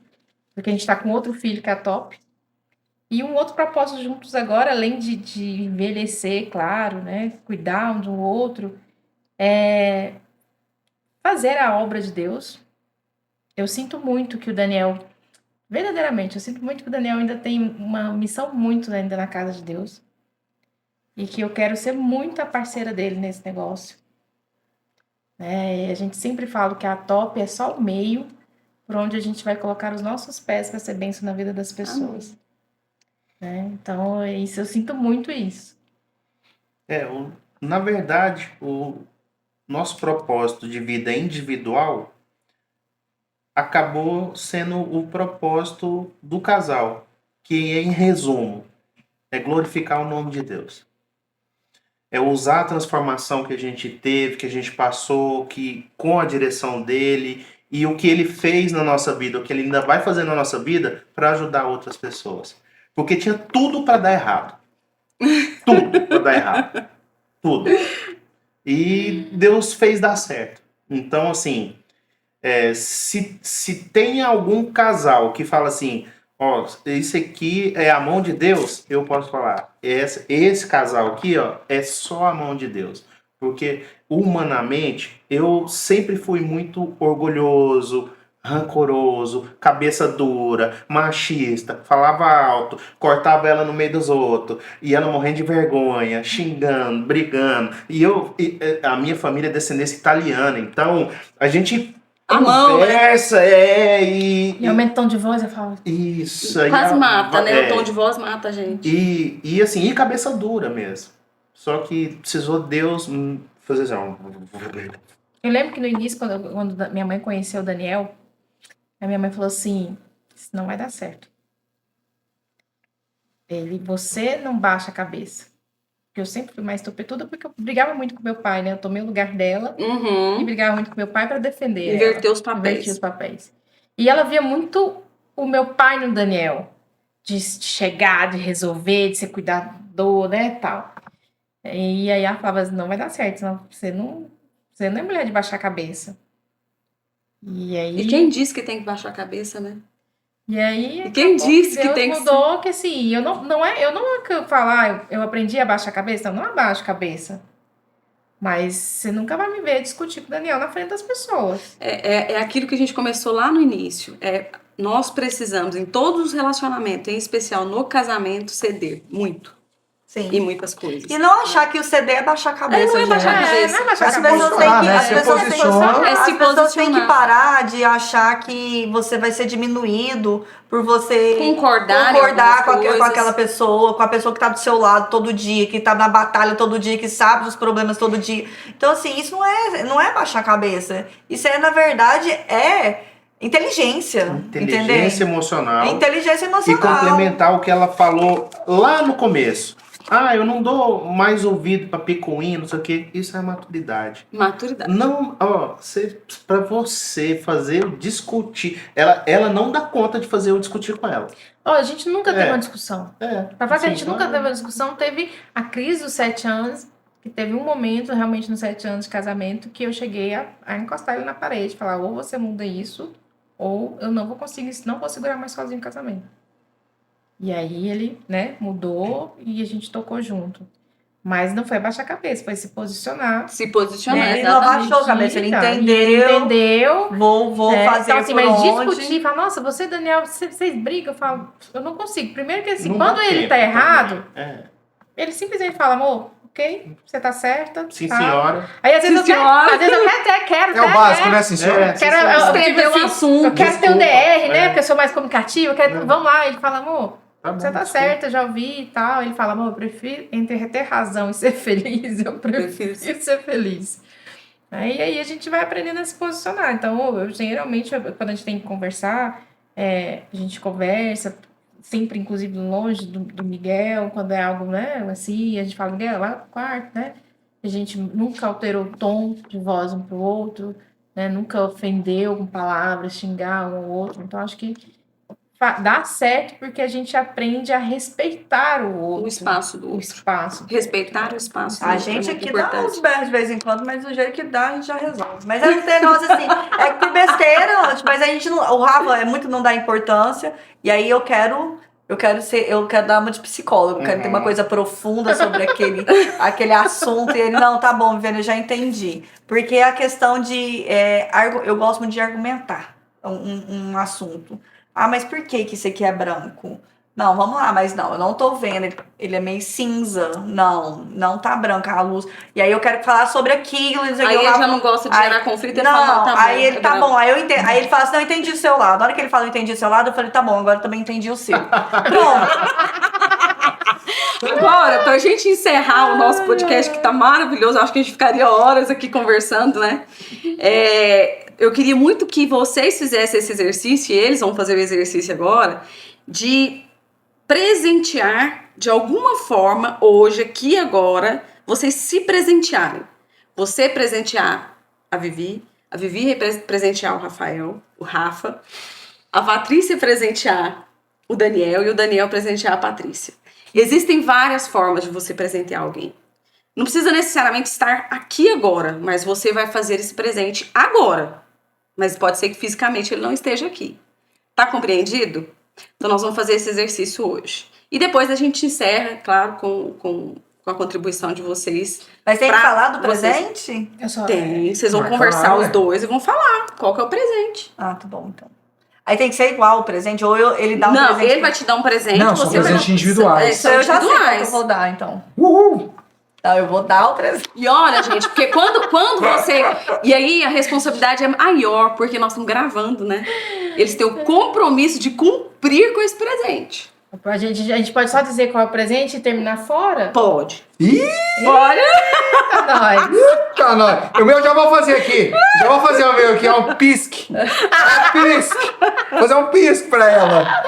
porque a gente está com outro filho que é a Top. E um outro propósito juntos agora, além de envelhecer, claro, né? Cuidar um do outro, é fazer a obra de Deus. Eu sinto muito que o Daniel, verdadeiramente, eu sinto muito que o Daniel ainda tem uma missão muito ainda na casa de Deus. E que eu quero ser muito a parceira dele nesse negócio. E a gente sempre fala que a Top é só o meio por onde a gente vai colocar os nossos pés para ser bênção na vida das pessoas. Então, isso, eu sinto muito isso. Na verdade, o nosso propósito de vida individual acabou sendo o propósito do casal, que em resumo é glorificar o nome de Deus. É usar a transformação que a gente teve, que a gente passou, que com a direção dele e o que ele fez na nossa vida, o que ele ainda vai fazer na nossa vida para ajudar outras pessoas. Porque tinha tudo para dar errado. Tudo para dar errado. Tudo. E Deus fez dar certo. Então, assim, se tem algum casal que fala assim, esse aqui é a mão de Deus, eu posso falar, esse casal aqui, é só a mão de Deus. Porque, humanamente, eu sempre fui muito orgulhoso, rancoroso, cabeça dura, machista, falava alto, cortava ela no meio dos outros, e ela morrendo de vergonha, xingando, brigando. E a minha família é descendência italiana, então a gente conversa, E aumenta o tom de voz, eu falo. Isso. Quase mata, né? O tom de voz mata a gente. E assim, e cabeça dura mesmo. Só que precisou Deus fazer assim. Eu lembro que no início, quando minha mãe conheceu o Daniel, a minha mãe falou assim, isso não vai dar certo. Você não baixa a cabeça. Porque eu sempre fui mais topetuda, porque eu brigava muito com meu pai, né? Eu tomei o lugar dela e brigava muito com meu pai para defender ela. Inverter os papéis. E ela via muito o meu pai no Daniel. De chegar, de resolver, de ser cuidador, né, tal. E aí ela falava assim, não vai dar certo, senão você não é mulher de baixar a cabeça. E quem disse que tem que baixar a cabeça, né? E aí, quem disse que tem que mudou, que assim, eu não falar, eu aprendi a baixar a cabeça, não abaixo a cabeça. Mas você nunca vai me ver discutir com o Daniel na frente das pessoas. É aquilo que a gente começou lá no início. Nós precisamos, em todos os relacionamentos, em especial no casamento, ceder muito. Sim. em muitas coisas. E não achar que o CD é baixar a cabeça. Não é baixar a gente. cabeça. Não é baixar a As cabeça. pessoas têm que, né? as Se pessoas têm que- posiciona. É se as pessoas têm que posicionar. parar de achar que você vai ser diminuído por você Concordar em com, algumas com aquela pessoa, com a pessoa que tá do seu lado todo dia, que tá na batalha todo dia, que sabe dos problemas todo dia. Então, assim, isso não é baixar a cabeça. Isso na verdade, inteligência. Inteligência entendeu? emocional. Inteligência E emocional. complementar o que ela falou lá no começo. Eu não dou mais ouvido pra picuinha, não sei o quê. Isso é maturidade. Maturidade. Não, pra você fazer eu discutir. Ela não dá conta de fazer eu discutir com ela. A gente nunca teve uma discussão. Pra falar que a gente Sim, nunca teve uma discussão, teve a crise dos 7 anos, que teve um momento, realmente, nos 7 anos de casamento, que eu cheguei a encostar ele na parede, falar, ou você muda isso, ou eu não vou segurar mais sozinho o casamento. E aí ele, né, mudou e a gente tocou junto. Mas não foi abaixar a cabeça, foi se posicionar. Se posicionar, Ele não exatamente. abaixou a cabeça, ele E entendeu. ele entendeu. Vou fazer então, assim, por mas onde. discutir, falar, nossa, você e Daniel, vocês brigam? Eu falo, eu não consigo. Primeiro que assim, Não quando dá ele tempo tá errado, também. ele simplesmente fala, amor, ok, você tá certa. Sim, tá. senhora. Aí às vezes Sim, senhora. às vezes eu quero. É o básico, né, senhora? Quero, Estender o assunto. eu quero ter um Desculpa, DR, né? Porque eu sou mais comunicativa. Eu quero, vamos lá. Ele fala, amor, Tá bom, você tá desculpa. certa, já ouvi e tal. Ele fala, amor, eu prefiro entre ter razão e ser feliz, eu prefiro ser feliz. Aí a gente vai aprendendo a se posicionar. Então, geralmente, quando a gente tem que conversar, a gente conversa, sempre, inclusive, longe do Miguel, quando é algo, né, assim, a gente fala, Miguel, lá no quarto, né? A gente nunca alterou o tom de voz um pro outro, né? Nunca ofendeu com palavras, xingar um ao outro. Então, acho que dá certo porque a gente aprende a respeitar o outro. O espaço do O outro. espaço. Respeitar o espaço do A outro gente é muito aqui dá importante. uns berros de vez em quando, mas do jeito que dá, a gente já resolve. Mas é um negócio assim, é que tem besteira, mas a gente não. O Rafa é muito não dá importância, e aí eu quero dar uma de psicólogo, eu quero ter uma coisa profunda sobre aquele assunto, e ele, não, tá bom, Viviane, eu já entendi. Porque a questão de. Eu gosto muito de argumentar um assunto. Mas por que isso aqui é branco? Não, vamos lá, mas não, eu não tô vendo. Ele é meio cinza. Não tá branca a luz. E aí eu quero falar sobre aquilo. Aí ele já não gosta de gerar conflito, ele fala, não, tá bom. Aí ele, tá bom, aí eu entendo. Aí ele fala assim, não, eu entendi o seu lado. Na hora que ele fala, eu entendi o seu lado, eu falei, tá bom, agora eu também entendi o seu. Pronto. Agora, pra gente encerrar o nosso podcast, que tá maravilhoso, acho que a gente ficaria horas aqui conversando, né? Eu queria muito que vocês fizessem esse exercício, e eles vão fazer o exercício agora, de presentear de alguma forma, hoje, aqui agora, vocês se presentearem. Você presentear a Vivi presentear o Rafael, o Rafa, a Patrícia presentear o Daniel e o Daniel presentear a Patrícia. Existem várias formas de você presentear alguém. Não precisa necessariamente estar aqui agora, mas você vai fazer esse presente agora. Mas pode ser que fisicamente ele não esteja aqui. Tá compreendido? Então nós vamos fazer esse exercício hoje. E depois a gente encerra, claro, com a contribuição de vocês. Mas tem que falar do vocês. presente? Tem, vocês vão Ah, conversar claro, os dois e vão falar qual que é o presente. Ah, tá bom, então. Aí tem que ser igual o presente, ou ele dá um Não, presente. ele vai te dar um presente. Não, são você vai presentes dar- individuais. São Eu já sei qual que eu individuais. vou dar, então. Uhul! Então, eu vou dar o presente. E olha, gente, porque quando você... E aí a responsabilidade é maior, porque nós estamos gravando, né? Eles têm o compromisso de cumprir com esse presente. A gente pode só dizer qual é o presente e terminar fora? Pode. Ih, Olha! Tá nós. tá, nós. O meu já vou fazer aqui. Já vou fazer o meu aqui, é um pisque. É um pisque. Vou fazer um pisque pra ela.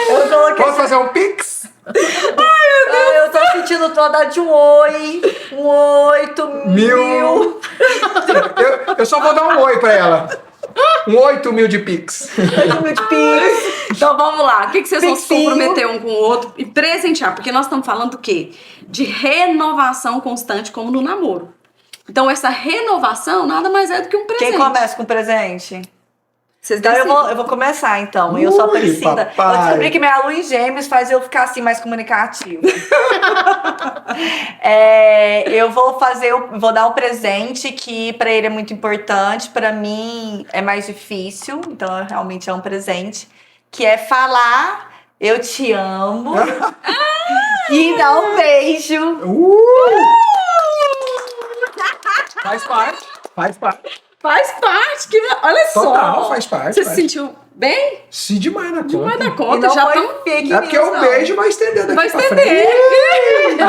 Eu coloquei. Posso fazer um pix? Eu tô sentindo toda de um 8 mil. Eu só vou dar um oi pra ela. Um 8 mil de pix. 8 mil de pix. Então vamos lá. O que vocês vão se Pixinho. comprometer um com o outro e presentear? Porque nós estamos falando do quê? De renovação constante, como no namoro. Então essa renovação nada mais é do que um presente. Quem começa com presente? Vocês Então decidem. eu vou começar então. Eu sou a Ui, Priscila. papai. Eu descobri que minha lua em gêmeos faz eu ficar assim mais comunicativa. Eu vou dar um presente que pra ele é muito importante, pra mim é mais difícil, então realmente é um presente, que é falar eu te amo. E dá um beijo. Faz parte. Faz parte. Olha Total, só. faz parte. Você se sentiu bem? Se demais na conta. Demais da E conta. não Já foi estão... fake É porque news, o não. beijo vai estender daqui Vai pra estender. frente.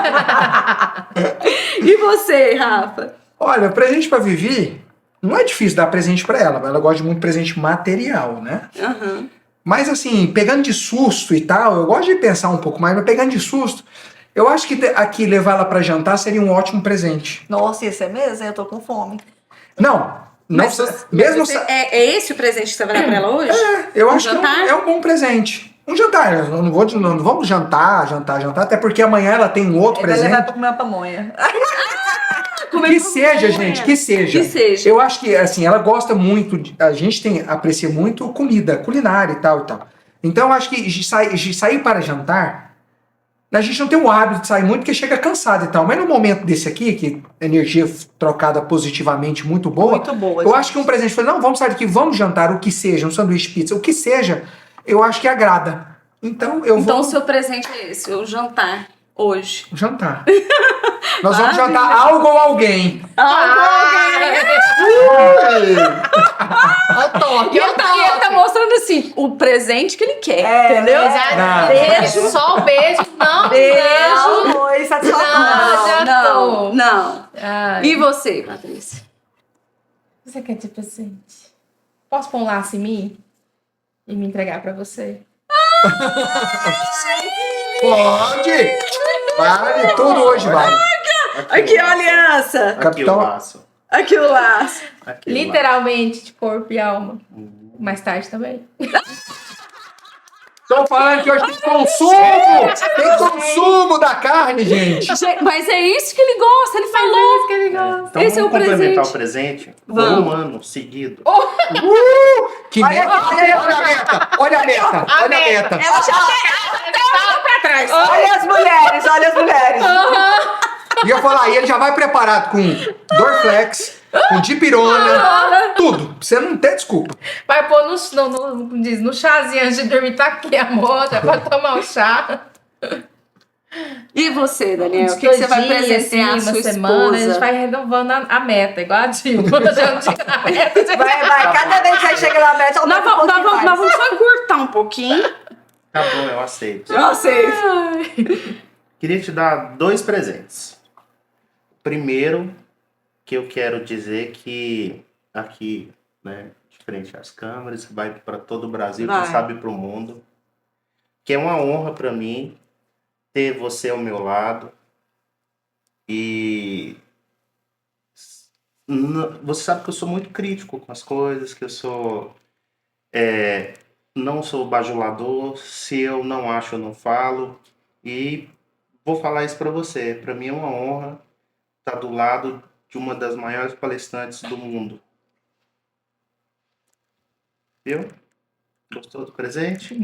E você, Rafa? Olha, presente pra Vivi, não é difícil dar presente pra ela. Ela gosta de muito presente material, né? Aham. Mas assim, pegando de susto e tal, eu gosto de pensar um pouco mais, mas pegando de susto, eu acho que aqui levar ela pra jantar seria um ótimo presente. Nossa, isso é mesmo? Eu tô com fome. Não, Mas mesmo é esse o presente que você vai dar pra ela hoje? eu Um acho jantar? que é um bom presente. Um jantar, eu não vamos jantar, até porque amanhã ela tem um outro Ele vai levar presente. pra comer uma pamonha. Que seja, gente, que seja. Que seja. Eu acho que, assim, ela gosta muito, a gente aprecia muito comida, culinária e tal. Então, eu acho que de sair para jantar, a gente não tem o hábito de sair muito porque chega cansado e tal. Mas no momento desse aqui, que energia trocada positivamente muito boa, Muito boa, eu gente. acho que um presente, não, vamos sair daqui, vamos jantar, o que seja, um sanduíche, pizza, o que seja, eu acho que agrada. Então, Então vou o seu presente é esse, o jantar hoje. jantar. Nós vamos jantar algo ou alguém. E ele tá mostrando assim, o presente que ele quer, entendeu? Não. Beijo, só o beijo. Não, Beijo, oi, satisfatório. Não. Ai. E você, Patrícia? Você quer de presente? Posso pôr um laço em mim? E me entregar pra você? Pode! Vale, tudo hoje vale. Aqui a aliança. Aqui Capitão. o laço. Aqui o laço. Aqui o Literalmente, de corpo e alma. Mais tarde também. Tô falando que hoje tem consumo! Tem consumo da carne, gente! Mas é isso que ele gosta, ele falou. Isso que ele gosta. Então Esse é o vamos complementar presente. o presente por Vamos. um ano seguido. Que meta! Olha a meta! Olha a meta! Olha a meta! Ela já Pra trás. olha as mulheres, olha as mulheres. E eu falar, e ele já vai preparado com Dorflex, com dipirona, tudo. Pra você não ter desculpa. Vai pôr no chazinho antes de dormir. Tá aqui, amor. Dá pra tomar um chá. E você, Daniel? O que Dois você vai dias, presentear a assim, sua uma semana, a gente esposa? vai renovando a meta, igual a Dilma. Já não chega na meta, já Vai, cada vez que você chega na meta, ela Nós vai um vamos, pouquinho mais. nós vamos só encurtar um pouquinho. Tá bom, eu aceito. Eu sei. Queria te dar 2 presentes. Primeiro, que eu quero dizer que aqui, né, de frente às câmeras, vai para todo o Brasil, Vai. quem sabe para o mundo, que é uma honra para mim ter você ao meu lado e você sabe que eu sou muito crítico com as coisas, que eu sou não sou bajulador, se eu não acho eu não falo, e vou falar isso para você. Para mim é uma honra estar do lado de uma das maiores palestrantes do mundo. Viu? Gostou do presente?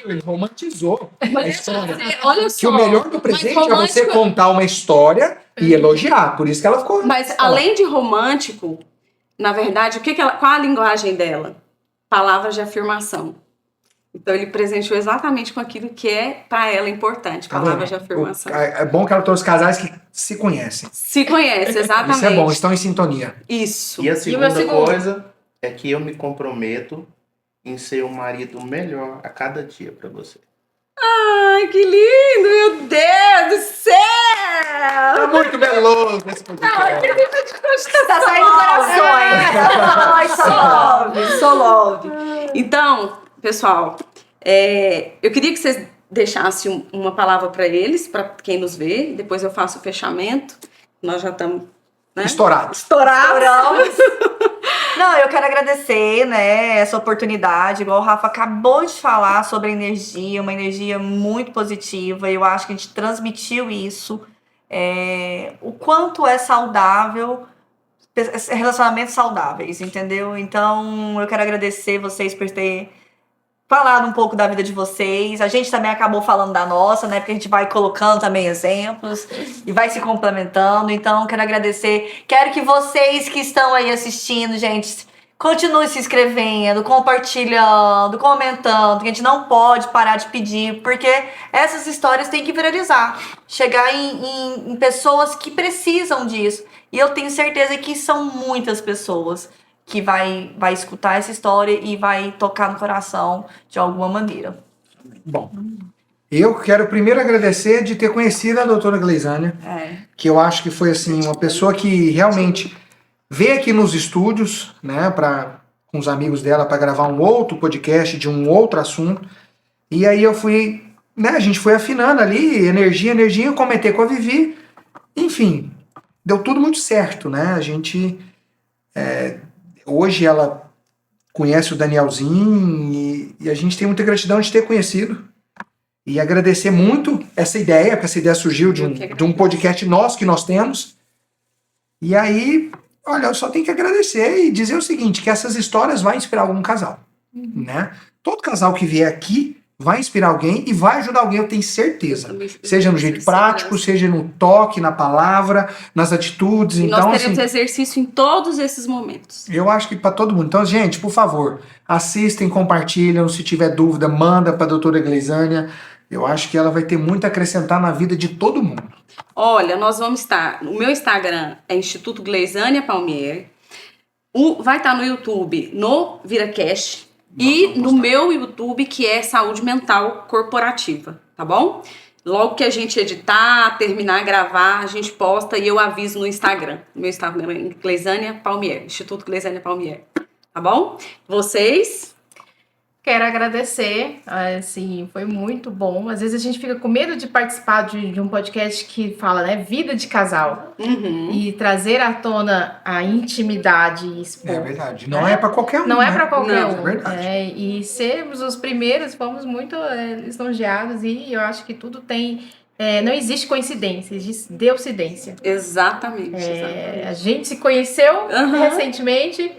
Ele romantizou a história. Olha só. Que o melhor do presente mas é você romântico- contar uma história e elogiar. Por isso que ela ficou. Mas além de romântico, na verdade, qual a linguagem dela? Palavras de afirmação. Então ele presenteou exatamente com aquilo que é pra ela importante, Tá palavras de vendo? afirmação. É bom que ela trouxe casais que se conhecem. Se conhece, exatamente. Isso é bom, estão em sintonia. Isso. E a meu segunda segundo? coisa é que eu me comprometo em ser um marido melhor a cada dia para você. Ai, que lindo! Meu Deus do céu! Tá muito meloso esse podcast. Tá saindo corações. Ai, só love. Só love. Então, pessoal, eu queria que vocês deixassem uma palavra para eles, para quem nos vê. Depois eu faço o fechamento. Nós já estamos, né? Estourados. Estourados. Não, eu quero agradecer, né, essa oportunidade, igual o Rafa acabou de falar sobre a energia, uma energia muito positiva. Eu acho que a gente transmitiu isso, o quanto é saudável, relacionamentos saudáveis, entendeu? Então, eu quero agradecer vocês por ter falado um pouco da vida de vocês. A gente também acabou falando da nossa, né? Porque a gente vai colocando também exemplos e vai se complementando. Então, quero agradecer. Quero que vocês que estão aí assistindo, gente, continue se inscrevendo, compartilhando, comentando, que a gente não pode parar de pedir, porque essas histórias têm que viralizar, chegar em pessoas que precisam disso. E eu tenho certeza que são muitas pessoas que vai escutar essa história e vai tocar no coração de alguma maneira. Bom, eu quero primeiro agradecer de ter conhecido a doutora Gleisânia, que eu acho que foi assim uma pessoa que realmente veio aqui nos estúdios, né, com os amigos dela para gravar um outro podcast de um outro assunto. E aí eu fui, né, a gente foi afinando ali, energia, eu comentei com a Vivi, enfim, deu tudo muito certo, né? A gente hoje ela conhece o Danielzinho e a gente tem muita gratidão de ter conhecido. E agradecer muito essa ideia, porque essa ideia surgiu de um podcast nosso que nós temos. E aí, olha, eu só tenho que agradecer e dizer o seguinte, que essas histórias vão inspirar algum casal, né? Todo casal que vier aqui vai inspirar alguém e vai ajudar alguém, eu tenho certeza. Seja no jeito prático, seja no toque, na palavra, nas atitudes. E então, nós teremos assim, exercício em todos esses momentos. Eu acho que para todo mundo. Então, gente, por favor, assistem, compartilham. Se tiver dúvida, manda para a doutora Gleisânia. Eu acho que ela vai ter muito a acrescentar na vida de todo mundo. Olha, nós vamos estar... O meu Instagram é Instituto Gleisânia Palmieri. Vai estar no YouTube, no ViraCast. E no meu YouTube, que é Saúde Mental Corporativa, tá bom? Logo que a gente editar, terminar, gravar, a gente posta e eu aviso no Instagram. Meu Instagram é Gleisânia Palmieri, Instituto Gleisânia Palmieri, tá bom? Vocês... Quero agradecer, assim, foi muito bom. Às vezes a gente fica com medo de participar de um podcast que fala, né, vida de casal. E trazer à tona a intimidade e expor. É verdade. Não é para qualquer um. Não é né? para qualquer um. É verdade. E sermos os primeiros, fomos muito lisonjeados e eu acho que tudo tem... não existe coincidência, existe deucidência. Exatamente. A gente se conheceu recentemente...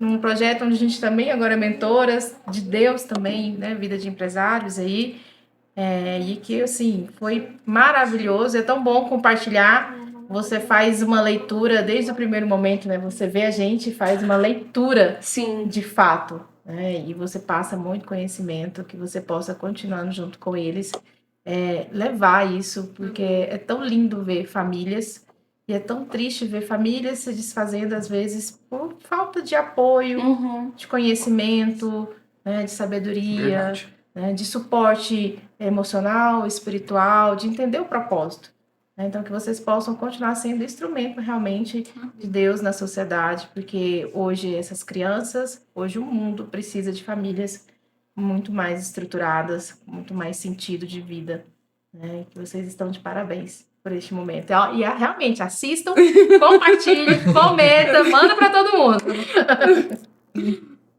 num projeto onde a gente também agora é mentoras de Deus também, né, vida de empresários aí, e que, assim, foi maravilhoso, é tão bom compartilhar, você faz uma leitura desde o primeiro momento, né, você vê a gente, faz uma leitura Sim. de fato, né, e você passa muito conhecimento, que você possa continuando junto com eles, levar isso, porque é tão lindo ver famílias. E é tão triste ver famílias se desfazendo, às vezes, por falta de apoio, de conhecimento, né, de sabedoria, né, de suporte emocional, espiritual, de entender o propósito. Né? Então, que vocês possam continuar sendo instrumento, realmente, de Deus na sociedade, porque hoje essas crianças, hoje o mundo precisa de famílias muito mais estruturadas, muito mais sentido de vida. Né? Que vocês estão de parabéns por este momento. E realmente, assistam, compartilhem, comentem, manda para todo mundo.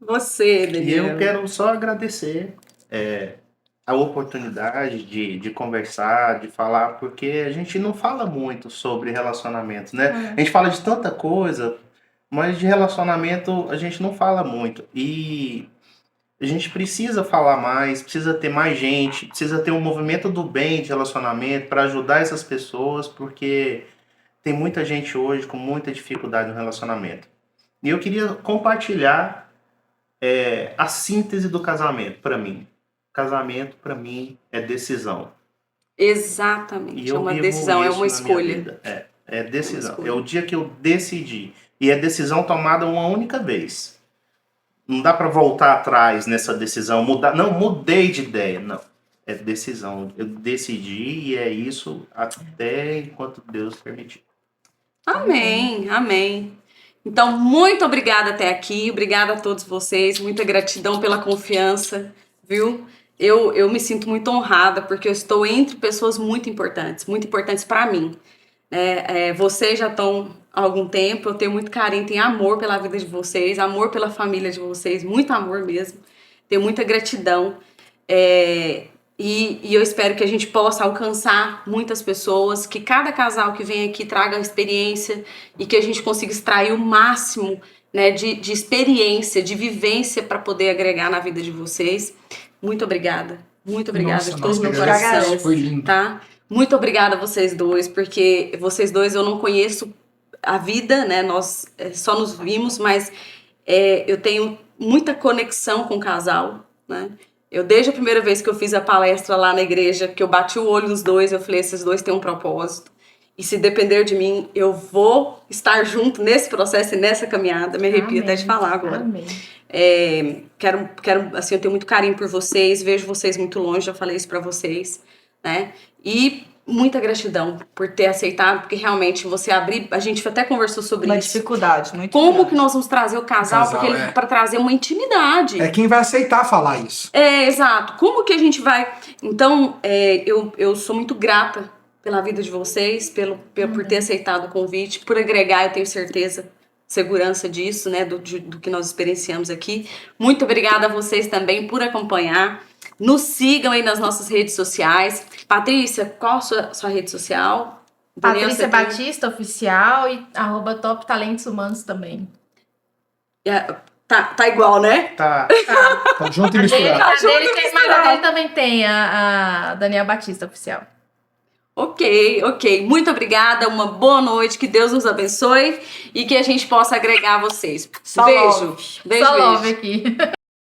Você, Daniel. E eu quero só agradecer a oportunidade de conversar, de falar, porque a gente não fala muito sobre relacionamentos, né? A gente fala de tanta coisa, mas de relacionamento a gente não fala muito. E a gente precisa falar mais, precisa ter mais gente, precisa ter um movimento do bem de relacionamento para ajudar essas pessoas, porque tem muita gente hoje com muita dificuldade no relacionamento. E eu queria compartilhar a síntese do casamento para mim. Casamento, para mim, é decisão. Exatamente, é uma decisão, é uma escolha. É decisão. É o dia que eu decidi. E é decisão tomada uma única vez. Não dá para voltar atrás nessa decisão, mudei de ideia, não. É decisão. Eu decidi e é isso até enquanto Deus permitir. Amém, amém. Então, muito obrigada até aqui, obrigada a todos vocês, muita gratidão pela confiança, viu? Eu me sinto muito honrada porque eu estou entre pessoas muito importantes para mim. Vocês já estão há algum tempo, eu tenho muito carinho, tenho amor pela vida de vocês, amor pela família de vocês, muito amor mesmo, tenho muita gratidão. E eu espero que a gente possa alcançar muitas pessoas, que cada casal que vem aqui traga experiência e que a gente consiga extrair o máximo, né, de experiência, de vivência para poder agregar na vida de vocês. Muito obrigada de todo o meu coração. Foi lindo. Tá? Muito obrigada a vocês dois, porque vocês dois eu não conheço a vida, né? Nós só nos vimos, mas eu tenho muita conexão com o casal, né? Eu, desde a primeira vez que eu fiz a palestra lá na igreja, que eu bati o olho nos dois, eu falei, esses dois têm um propósito. E se depender de mim, eu vou estar junto nesse processo e nessa caminhada. Me arrepio até de falar agora. Amém. Quero, assim, eu tenho muito carinho por vocês, vejo vocês muito longe, já falei isso pra vocês, né? E muita gratidão por ter aceitado, porque realmente você abrir, a gente até conversou sobre Uma isso. dificuldade, muito Como grande. que nós vamos trazer o casal, porque para trazer uma intimidade. É quem vai aceitar falar isso. Exato. Como que a gente vai... Então, eu sou muito grata pela vida de vocês, por ter aceitado o convite, por agregar, eu tenho certeza, segurança disso, né, do que nós experienciamos aqui. Muito obrigada a vocês também por acompanhar. Nos sigam aí nas nossas redes sociais. Patrícia, qual a sua rede social? Daniel, Patrícia Batista Oficial e @Top Talentos Humanos também. Tá igual, né? Tá. Tá junto e misturado. Mas a dele também tem a Daniel Batista Oficial. Ok. Muito obrigada, uma boa noite, que Deus nos abençoe e que a gente possa agregar vocês. Só Beijo. love. Beijo, Só beijo. love aqui.